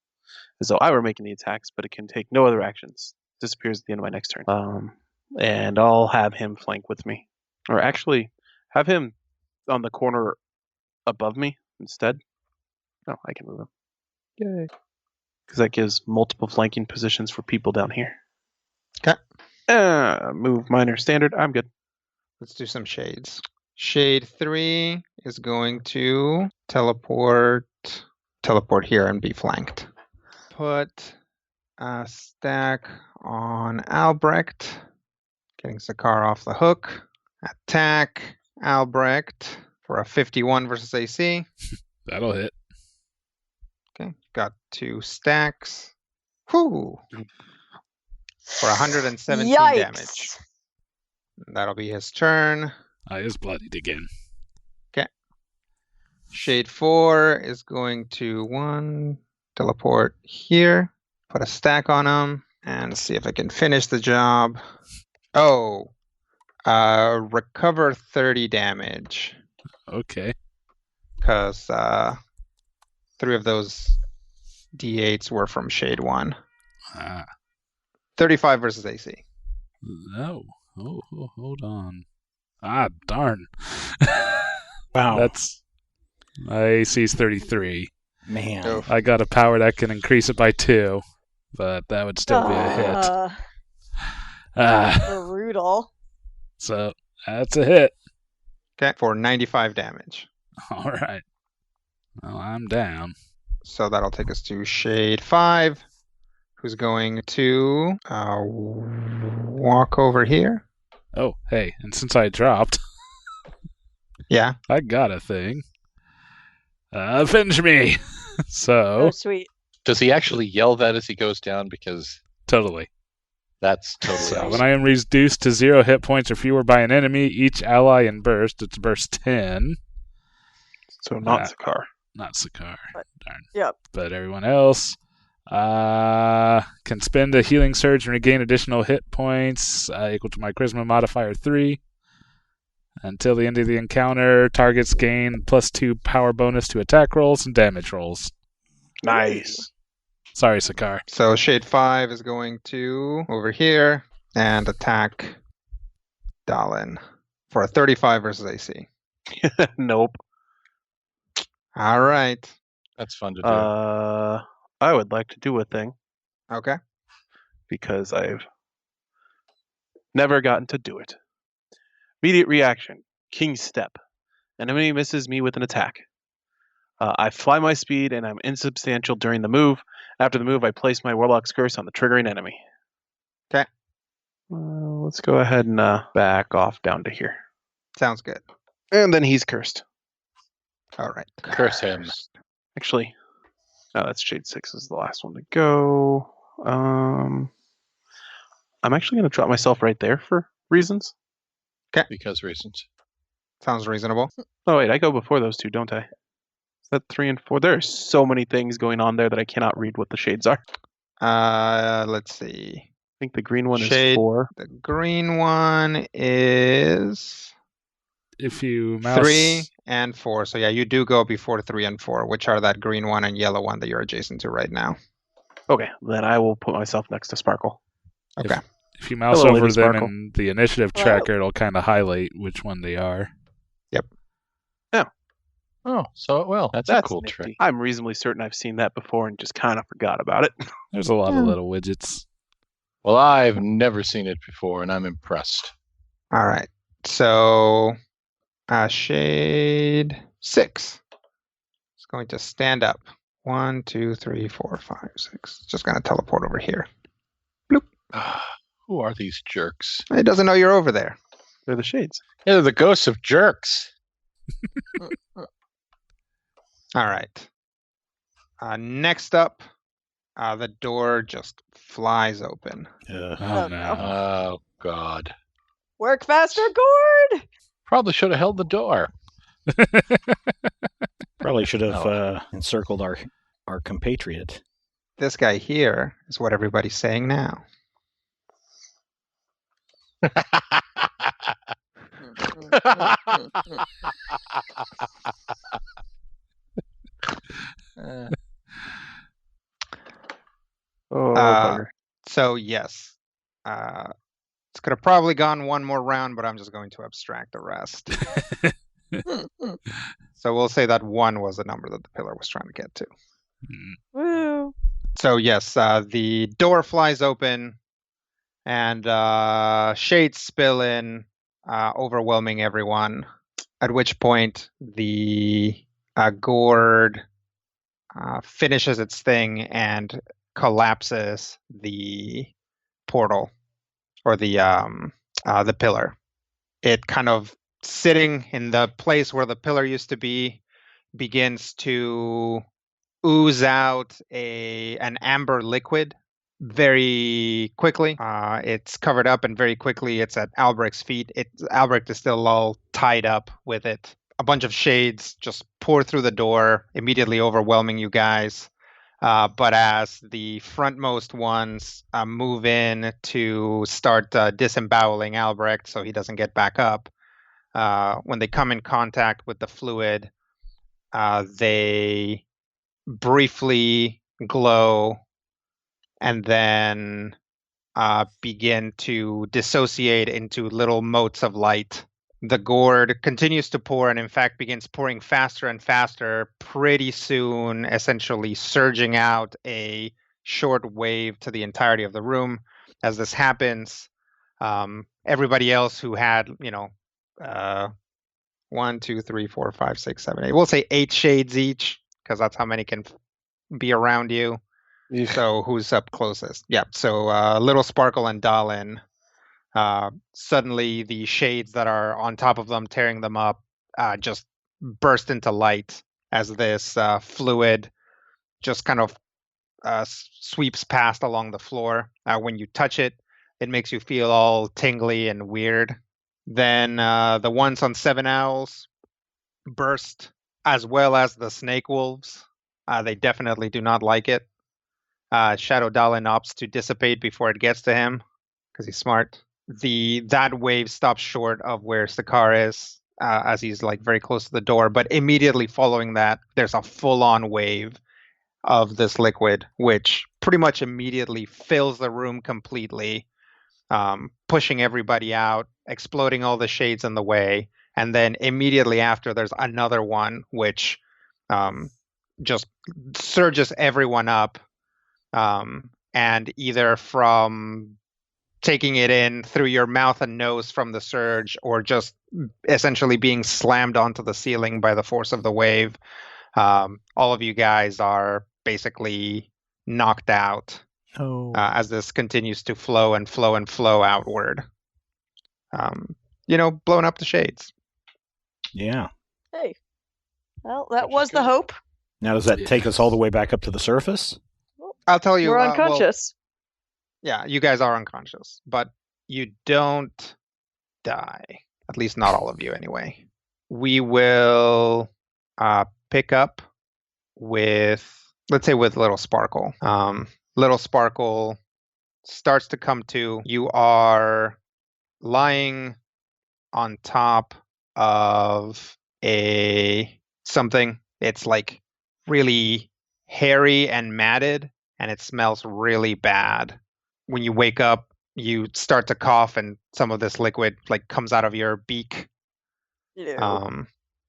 as though I were making the attacks, but it can take no other actions. Disappears at the end of my next turn. And I'll have him flank with me. Or actually, have him on the corner above me instead. No, I can move him. Yay. Because that gives multiple flanking positions for people down here. Okay. Move minor standard. I'm good. Let's do some shades. Shade 3 is going to teleport here and be flanked. Put a stack on Albrecht, getting Zakar off the hook. Attack Albrecht for a 51 versus AC. That'll hit. Okay, got 2 stacks. Whoo! For 117 Yikes. damage. That'll be his turn. I is bloodied again. Shade 4 is going to teleport here, put a stack on him, and see if I can finish the job. Oh, recover 30 damage, Okay. because 3 of those D8s were from Shade 1. 35 versus AC. No. Oh, hold on. Ah, darn. Wow. That's my AC's 33. Man. Oof. I got a power that can increase it by 2, but that would still be a hit. Brutal. So that's a hit. Okay, for 95 damage. All right. Well, I'm down. So that'll take us to Shade 5, who's going to walk over here. Oh, hey, and since I dropped, Yeah. I got a thing. Avenge me! So, Oh, sweet. Does he actually yell that as he goes down? Because totally. that's totally So, awesome. when I am reduced to 0 hit points or fewer by an enemy, each ally in burst, it's burst 10. So not Zakar. Not Sakar. Darn. Yep. But everyone else can spend a healing surge and regain additional hit points equal to my charisma modifier 3. Until the end of the encounter, targets gain +2 power bonus to attack rolls and damage rolls. Nice. Sorry, Sakar. So Shade 5 is going to over here and attack Dalin for a 35 versus AC. Nope. All right. That's fun to do. I would like to do a thing Okay. because I've never gotten to do it. Immediate reaction. King's Step. Enemy misses me with an attack. I fly my speed and I'm insubstantial during the move. After the move, I place my Warlock's Curse on the triggering enemy. Okay. Let's go ahead and back off down to here. Sounds good. And then he's cursed. All right. Curse him. Actually, no, that's Shade 6 is the last one to go. I'm actually going to drop myself right there for reasons. Because reasons. Sounds reasonable. Oh, wait, I go before those two, don't I? Is that 3 and 4? There are so many things going on there that I cannot read what the shades are. Let's see. I think the green one is Shade- 4. The green one is If you mouse 3 and 4. So yeah, you do go before 3 and 4, which are that green one and yellow one that you're adjacent to right now. Okay, then I will put myself next to Sparkle. Okay. If you mouse Hello, over Lady them Sparkle. in the initiative Hello. tracker, it'll kind of highlight which one they are. Oh, so it will. That's a cool nifty. trick. I'm reasonably certain I've seen that before and just kind of forgot about it. There's a lot of Hmm. little widgets. Well, I've never seen it before, and I'm impressed. All right. So Shade 6 is going to stand up. 1, 2, 3, 4, 5, 6. Just going to teleport over here. Who are these jerks? It doesn't know you're over there. They're the shades. Yeah, they're the ghosts of jerks. All right. Next up, the door just flies open. Oh, Oh, no. Oh, God. Work faster, Gord! Probably should have held the door. Probably should have Oh. encircled our compatriot. This guy here is what everybody's saying now. Oh, Uh, bugger. So yes, it's could have probably gone one more round, but I'm just going to abstract the rest. So we'll say that 1 was the number that the pillar was trying to get to. Woo. So yes, the door flies open, and shades spill in, overwhelming everyone. At which point the gourd finishes its thing and collapses the portal or the pillar. It kind of sitting in the place where the pillar used to be begins to ooze out an amber liquid very quickly. It's covered up, and very quickly it's at Albrecht's feet. Albrecht is still all tied up with it. A bunch of shades just pour through the door, immediately overwhelming you guys. But as the frontmost ones move in to start disemboweling Albrecht so he doesn't get back up, when they come in contact with the fluid, they briefly glow and then begin to dissociate into little motes of light. The gourd continues to pour, and in fact begins pouring faster and faster, pretty soon essentially surging out a short wave to the entirety of the room. As this happens, everybody else who had, 1, 2, 3, 4, 5, 6, 7, 8, we'll say 8 shades each, because that's how many can be around you. Eesh. So who's up closest? Yeah, so Little Sparkle and Dalin. Suddenly the shades that are on top of them, tearing them up, just burst into light as this fluid just kind of sweeps past along the floor. When you touch it, it makes you feel all tingly and weird. Then the ones on Seven Owls burst, as well as the Snake Wolves. They definitely do not like it. Shadow Dalin opts to dissipate before it gets to him, because he's smart. That wave stops short of where Sakar is, as he's like very close to the door. But immediately following that, there's a full-on wave of this liquid, which pretty much immediately fills the room completely, pushing everybody out, exploding all the shades in the way. And then immediately after, there's another one, which just surges everyone up. And either from taking it in through your mouth and nose from the surge, or just essentially being slammed onto the ceiling by the force of the wave, all of you guys are basically knocked out as this continues to flow and flow and flow outward. Blowing up the shades. Yeah. Hey. Well, that Which is was the good. hope. Now, does that take us all the way back up to the surface? I'll tell you. We're well, unconscious. yeah, you guys are unconscious, but you don't die. At least not all of you, anyway. We will pick up with, let's say, with Little Sparkle. Little Sparkle starts to come to. You are lying on top of something. It's like really hairy and matted, and it smells really bad. When you wake up, you start to cough, and some of this liquid like comes out of your beak. Ew.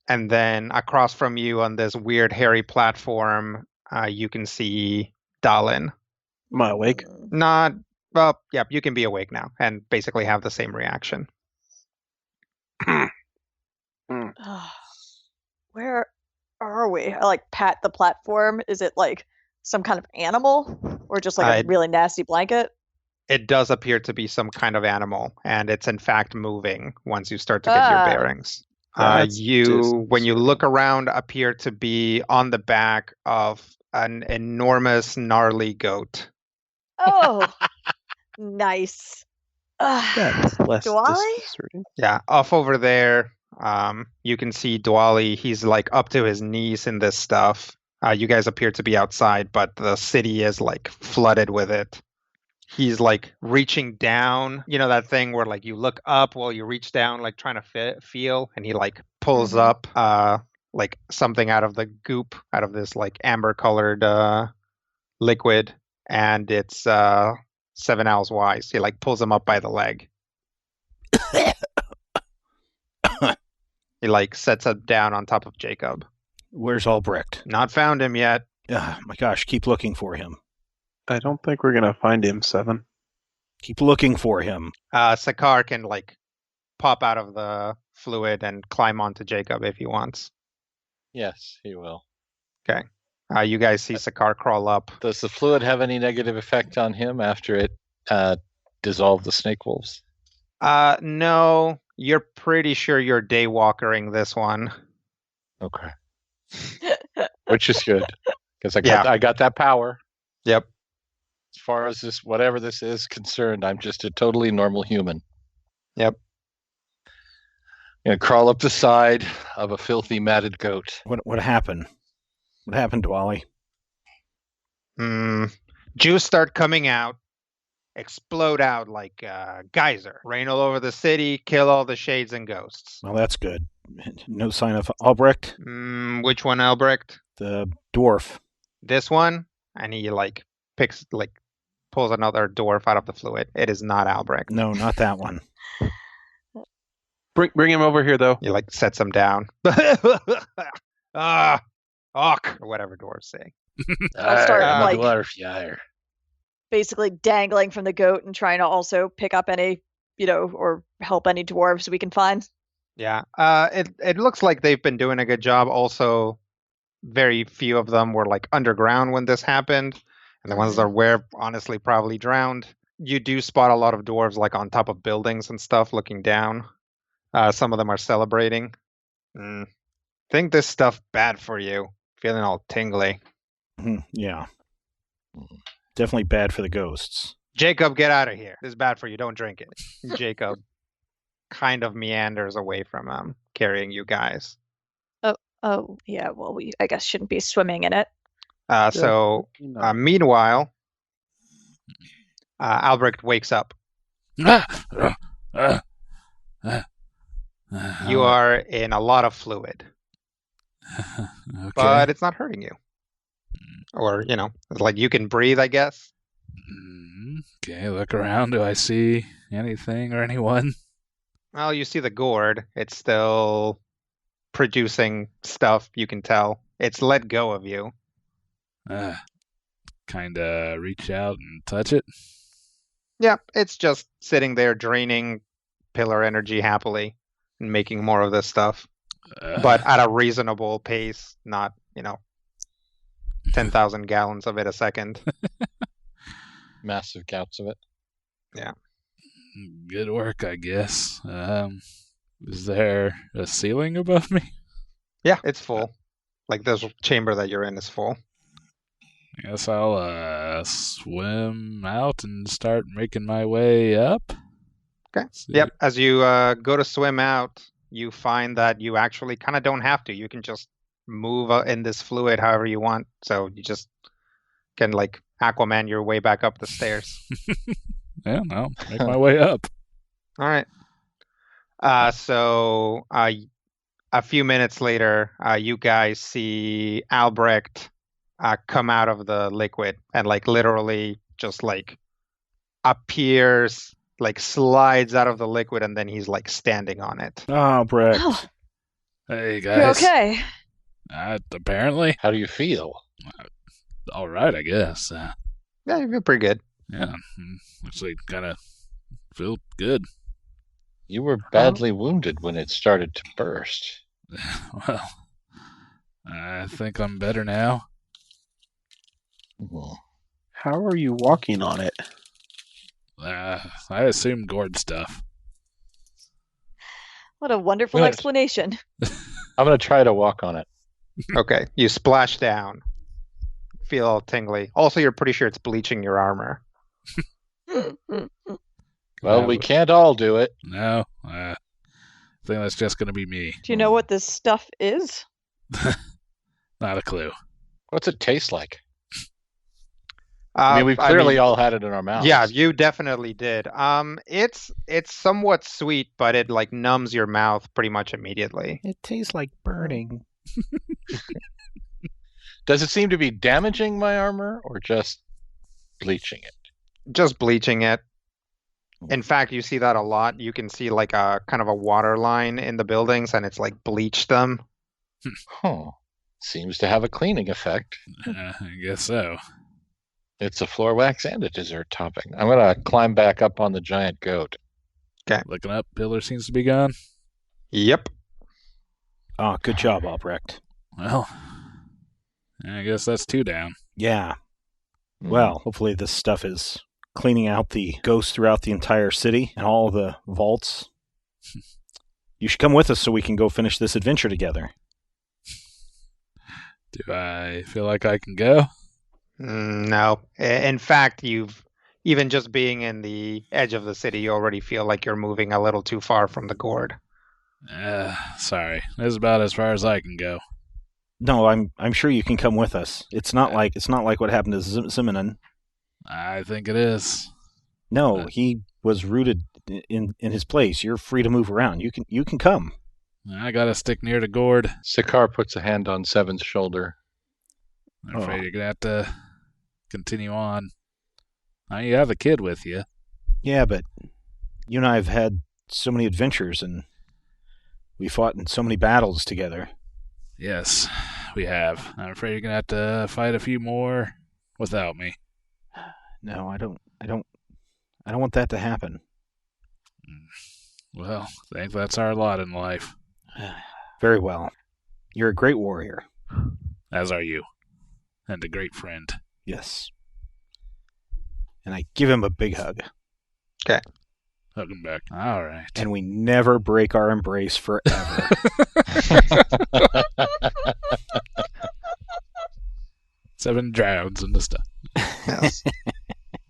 And then across from you on this weird hairy platform, you can see Dalin. Am I awake? You can be awake now and basically have the same reaction. Where are we? I like pat the platform. Is it like some kind of animal or just like a really nasty blanket? It does appear to be some kind of animal, and it's in fact moving once you start to get your bearings. When you look around, appear to be on the back of an enormous, gnarly goat. Oh, nice. That's less Dwally? disconcerting. Yeah, off over there, you can see Dwally. He's like up to his knees in this stuff. You guys appear to be outside, but the city is like flooded with it. he's like reaching down. You know that thing where like you look up while you reach down, like trying to feel, and he like pulls Mhm. up like something out of the goop, out of this like amber colored liquid, and it's 7 owls wise. He like pulls him up by the leg. He like sets it down on top of Jacob. Where's Albrecht? Not found him yet. My gosh, keep looking for him. I don't think we're gonna find him, Seven. Keep looking for him. Sakar can like pop out of the fluid and climb onto Jacob if he wants. Yes, he will. You guys see Sakar crawl up. Does the fluid have any negative effect on him after it dissolved the snake wolves? No, you're pretty sure you're daywalkering this one. Okay. Which is good. Because Yeah. I got that power. Yep. As far as this, whatever this is concerned, I'm just a totally normal human. Yep. I'm gonna crawl up the side of a filthy matted goat. What happened? What happened, Dwali? Juice start coming out, explode out like geyser, rain all over the city, kill all the shades and ghosts. Well, that's good. No sign of Albrecht, Which one, Albrecht? the dwarf. This one? And he like pulls another dwarf out of the fluid. It is not Albrecht. No, not that one. Bring him over here, though. He like sets him down. Awk, or whatever dwarves say. I'll start, I'm a like- dwarf, yeah. Basically dangling from the goat and trying to also pick up any, or help any dwarves we can find. Yeah. It looks like they've been doing a good job. Also, very few of them were like underground when this happened, and the ones that were honestly probably drowned. You do spot a lot of dwarves like on top of buildings and stuff looking down. Some of them are celebrating. Think this stuff bad for you. Feeling all tingly. Yeah. Definitely bad for the ghosts. Jacob, get out of here. This is bad for you. Don't drink it. Jacob kind of meanders away from him, carrying you guys. Oh, yeah, well, we, I guess, shouldn't be swimming in it. Meanwhile, Albrecht wakes up. You are in a lot of fluid, Okay. but it's not hurting you. Or, it's like you can breathe, I guess. Okay, look around. Do I see anything or anyone? Well, you see the gourd. It's still producing stuff, you can tell. It's let go of you. Kinda reach out and touch it. Yeah, it's just sitting there draining pillar energy happily and making more of this stuff. But at a reasonable pace, not, 10,000 gallons of it a second. Massive gouts of it. Good work, I guess. Is there a ceiling above me? Yeah, it's full. Like this chamber that you're in is full. I guess I'll swim out and start making my way up. Okay. See. Yep. As you go to swim out, you find that you actually kind of don't have to. You can just move in this fluid however you want. So you just can like Aquaman your way back up the stairs. Yeah, no, make my way up. All right. So a few minutes later, you guys see Albrecht come out of the liquid and like literally just like appears, like slides out of the liquid, and then he's like standing on it. Albrecht. Oh, Hey guys. you're okay. Apparently, How do you feel? all right, I guess. Yeah, you feel pretty good. Yeah, actually, kind of feel good. You were badly wounded when it started to burst. Well, I think I'm better now. Hmm. How are you walking on it? I assume gourd stuff. What a wonderful Good. explanation. I'm going to try to walk on it. Okay, you splash down. Feel all tingly. Also, you're pretty sure it's bleaching your armor. Well, we can't all do it. No, I think that's just going to be me. Do you know what this stuff is? Not a clue. What's it taste like? I mean, we clearly all had it in our mouths. Yeah, you definitely did. It's somewhat sweet, but it like numbs your mouth pretty much immediately. It tastes like burning. Does it seem to be damaging my armor or just bleaching it? Just bleaching it. In fact, you see that a lot. You can see like a kind of a water line in the buildings, and it's like bleached them. Huh. Seems to have a cleaning effect. I guess so. It's a floor wax and a dessert topping. I'm going to climb back up on the giant goat. Looking up, pillar seems to be gone. Yep. Oh, good job, Albrecht. Well, I guess that's 2 down. Yeah. Well, hopefully this stuff is cleaning out the ghosts throughout the entire city and all the vaults. You should come with us so we can go finish this adventure together. Do I feel like I can go? No. In fact, you've even just being in the edge of the city, you already feel like you're moving a little too far from the gourd. Sorry. This is about as far as I can go. No, I'm sure you can come with us. It's not like what happened to Zimmerman. I think it is. No, he was rooted in his place. You're free to move around. You can come. I gotta stick near the gourd. Sakaar puts a hand on Seven's shoulder. I'm afraid you're gonna have to continue on. Now you have a kid with you. Yeah, but you and I have had so many adventures, and we fought in so many battles together. Yes, we have. I'm afraid you're gonna have to fight a few more without me. No, I don't want that to happen. Well, I think that's our lot in life. Very well. You're a great warrior. As are you. And a great friend. Yes. And I give him a big hug. Okay. Hug him back. All right. And we never break our embrace forever. 7 drowns in the stuff. Yes.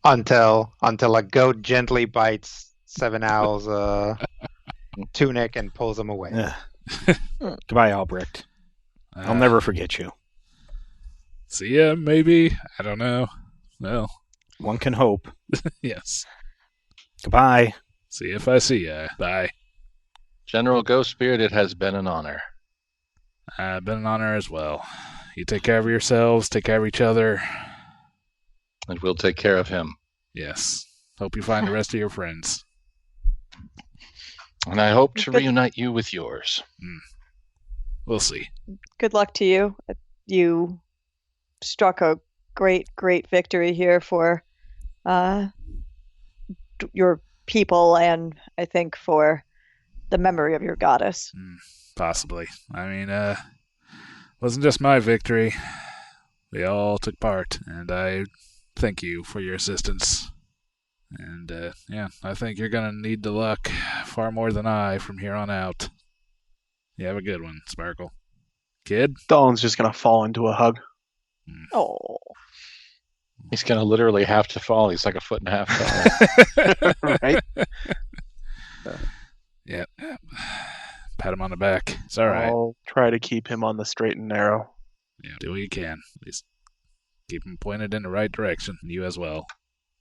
until a goat gently bites Seven Owl's tunic and pulls him away. Goodbye, Albrecht. I'll never forget you. See ya, maybe. I don't know. Well, one can hope. Yes. Goodbye. See if I see ya. Bye. General Ghost Spirit, it has been an honor. Been an honor as well. You take care of yourselves, take care of each other. And we'll take care of him. Yes. Hope you find the rest of your friends. And I hope to reunite you with yours. We'll see. Good luck to you. You struck a great victory here for your people, and I think for the memory of your goddess. Possibly. I mean, wasn't just my victory. We all took part, and I thank you for your assistance. And, yeah, I think you're going to need the luck far more than I from here on out. You have a good one, Sparkle. Kid? Dawn's just going to fall into a hug. Oh. He's going to literally have to fall. He's like 1.5 feet tall. Right? Yeah. Pat him on the back. It's all right. I'll try to keep him on the straight and narrow. Yeah, do what you can. At least keep him pointed in the right direction. And you as well.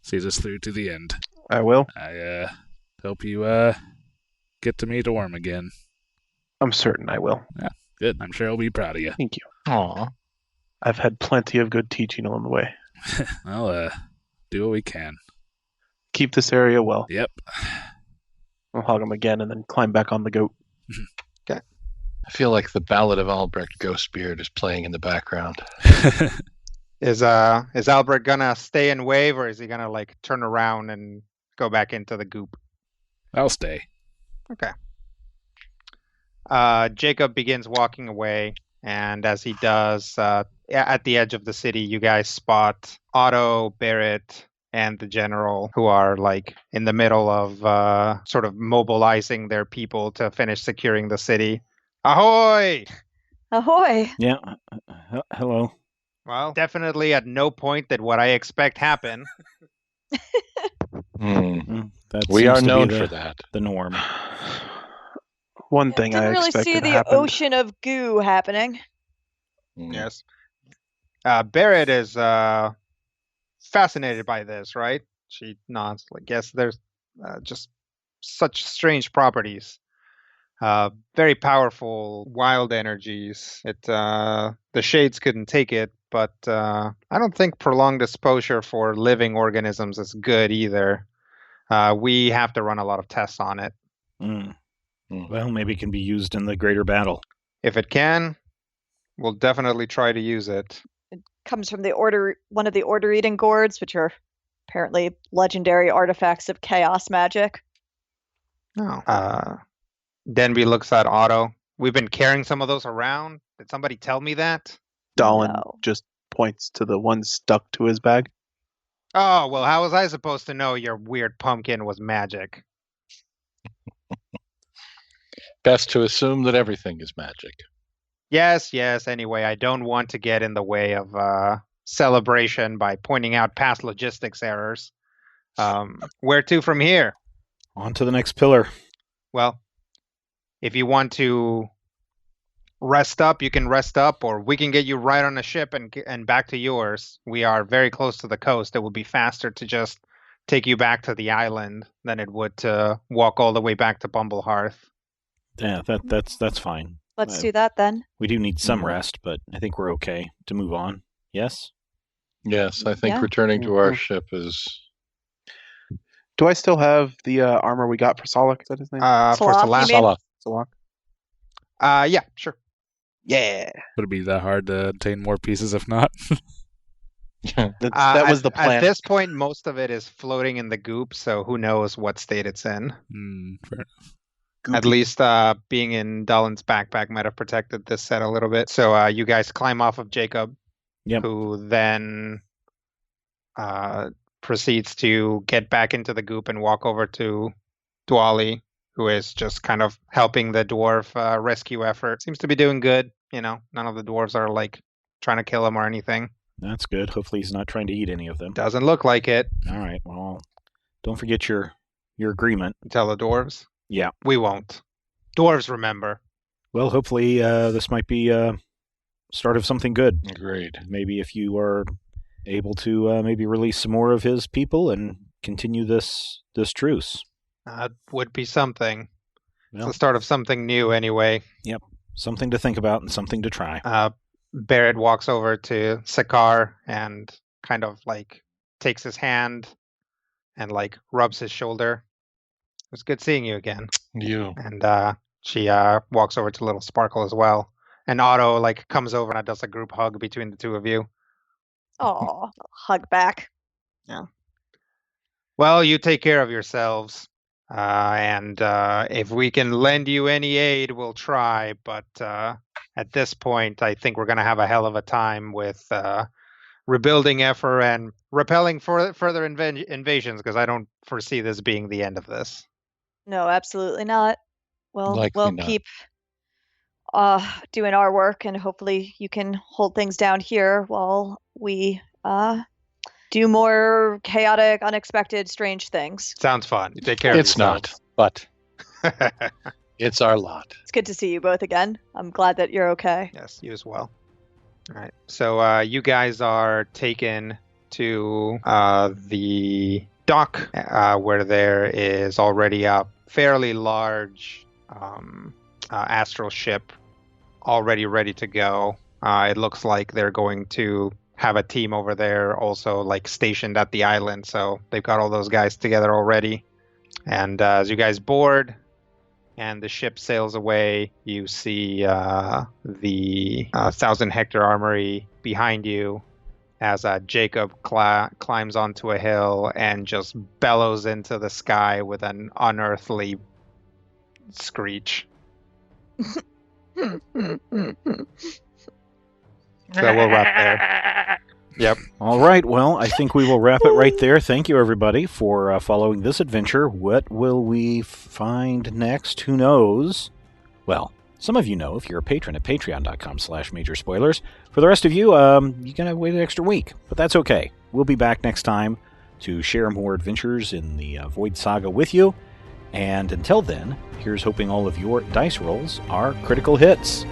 See this through to the end. I will. I hope you get to meet Orm again. I'm certain I will. Yeah, good. I'm sure he'll be proud of you. Thank you. Aw. I've had plenty of good teaching along the way. Well, do what we can. Keep this area well. Yep. I'll hug him again and then climb back on the goat. Okay. I feel like the Ballad of Albrecht Ghost Beard is playing in the background. Is Albrecht gonna stay and wave, or is he gonna like turn around and go back into the goop? I'll stay. Okay. Jacob begins walking away, and as he does, at the edge of the city, you guys spot Otto, Barrett, and the general, who are like in the middle of sort of mobilizing their people to finish securing the city. Ahoy! Ahoy! Yeah. Hello. Well, definitely at no point did what I expect happen. That We are seems to be known for that. The norm. One thing I Didn't really expected see the happened. ocean of goo happening. Mm. Yes. Barrett is fascinated by this, right? She nods. Like, yes, there's just such strange properties. Very powerful, wild energies. The shades couldn't take it, but I don't think prolonged exposure for living organisms is good either. We have to run a lot of tests on it. Well, maybe it can be used in the greater battle. If it can, we'll definitely try to use it. It comes from one of the order eating gourds, which are apparently legendary artifacts of chaos magic. Oh. Denby looks at Otto. We've been carrying some of those around. Did somebody tell me that? Dallin No. just points to the one stuck to his bag. Oh, well, how was I supposed to know your weird pumpkin was magic? Best to assume that everything is magic. Yes. Anyway, I don't want to get in the way of celebration by pointing out past logistics errors. Where to from here? On to the next pillar. Well, if you want to rest up, you can rest up, or we can get you right on a ship and back to yours. We are very close to the coast. It would be faster to just take you back to the island than it would to walk all the way back to Bumblehearth. Yeah, that's fine. Let's do that then. We do need some rest, but I think we're okay to move on. Yes? Yes, I think Yeah. returning to our ship is... Do I still have the armor we got for Solak? Is that his name? For Salak, you mean? Salak. Solak? Yeah, sure. Yeah. Would it be that hard to obtain more pieces if not? That was the plan. At this point, most of it is floating in the goop, so who knows what state it's in. Fair enough. At least being in Dallin's backpack might have protected this set a little bit. So you guys climb off of Jacob, who then proceeds to get back into the goop and walk over to Dwali, who is just kind of helping the dwarf rescue effort. Seems to be doing good. None of the dwarves are like trying to kill him or anything. That's good. Hopefully he's not trying to eat any of them. Doesn't look like it. All right. Well, don't forget your agreement. Tell the dwarves. Yeah. We won't. Dwarves remember. Well, hopefully this might be start of something good. Agreed. Maybe if you are able to maybe release some more of his people and continue this truce. Would be something. Well, It's the start of something new anyway. Yep. Something to think about and something to try. Barrett walks over to Sakar and kind of like takes his hand and like rubs his shoulder. It was good seeing you again. You. And she walks over to Little Sparkle as well. And Otto like comes over and does a group hug between the two of you. Aw, hug back. Well, you take care of yourselves. And if we can lend you any aid, we'll try. But at this point, I think we're going to have a hell of a time with rebuilding effort and repelling further invasions, because I don't foresee this being the end of this. No, absolutely not. Well, Likely we'll not. keep doing our work, and hopefully you can hold things down here while we do more chaotic, unexpected, strange things. Sounds fun. You take care of It's not, but it's our lot. It's good to see you both again. I'm glad that you're okay. Yes, you as well. All right. So you guys are taken to the dock where there is already a fairly large astral ship already ready to go. It looks like they're going to have a team over there also like stationed at the island. So they've got all those guys together already. And as you guys board and the ship sails away, you see the 1,000 hectare armory behind you as Jacob climbs onto a hill and just bellows into the sky with an unearthly screech. So we'll wrap there. Yep. All right. Well, I think we will wrap it right there. Thank you, everybody, for following this adventure. What will we find next? Who knows? Well, some of you know if you're a patron at patreon.com/majorspoilers. For the rest of you, you're going to wait an extra week, but that's okay. We'll be back next time to share more adventures in the Void Saga with you. And until then, here's hoping all of your dice rolls are critical hits.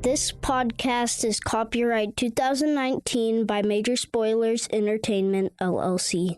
This This podcast is copyright 2019 by Major Spoilers Entertainment, LLC.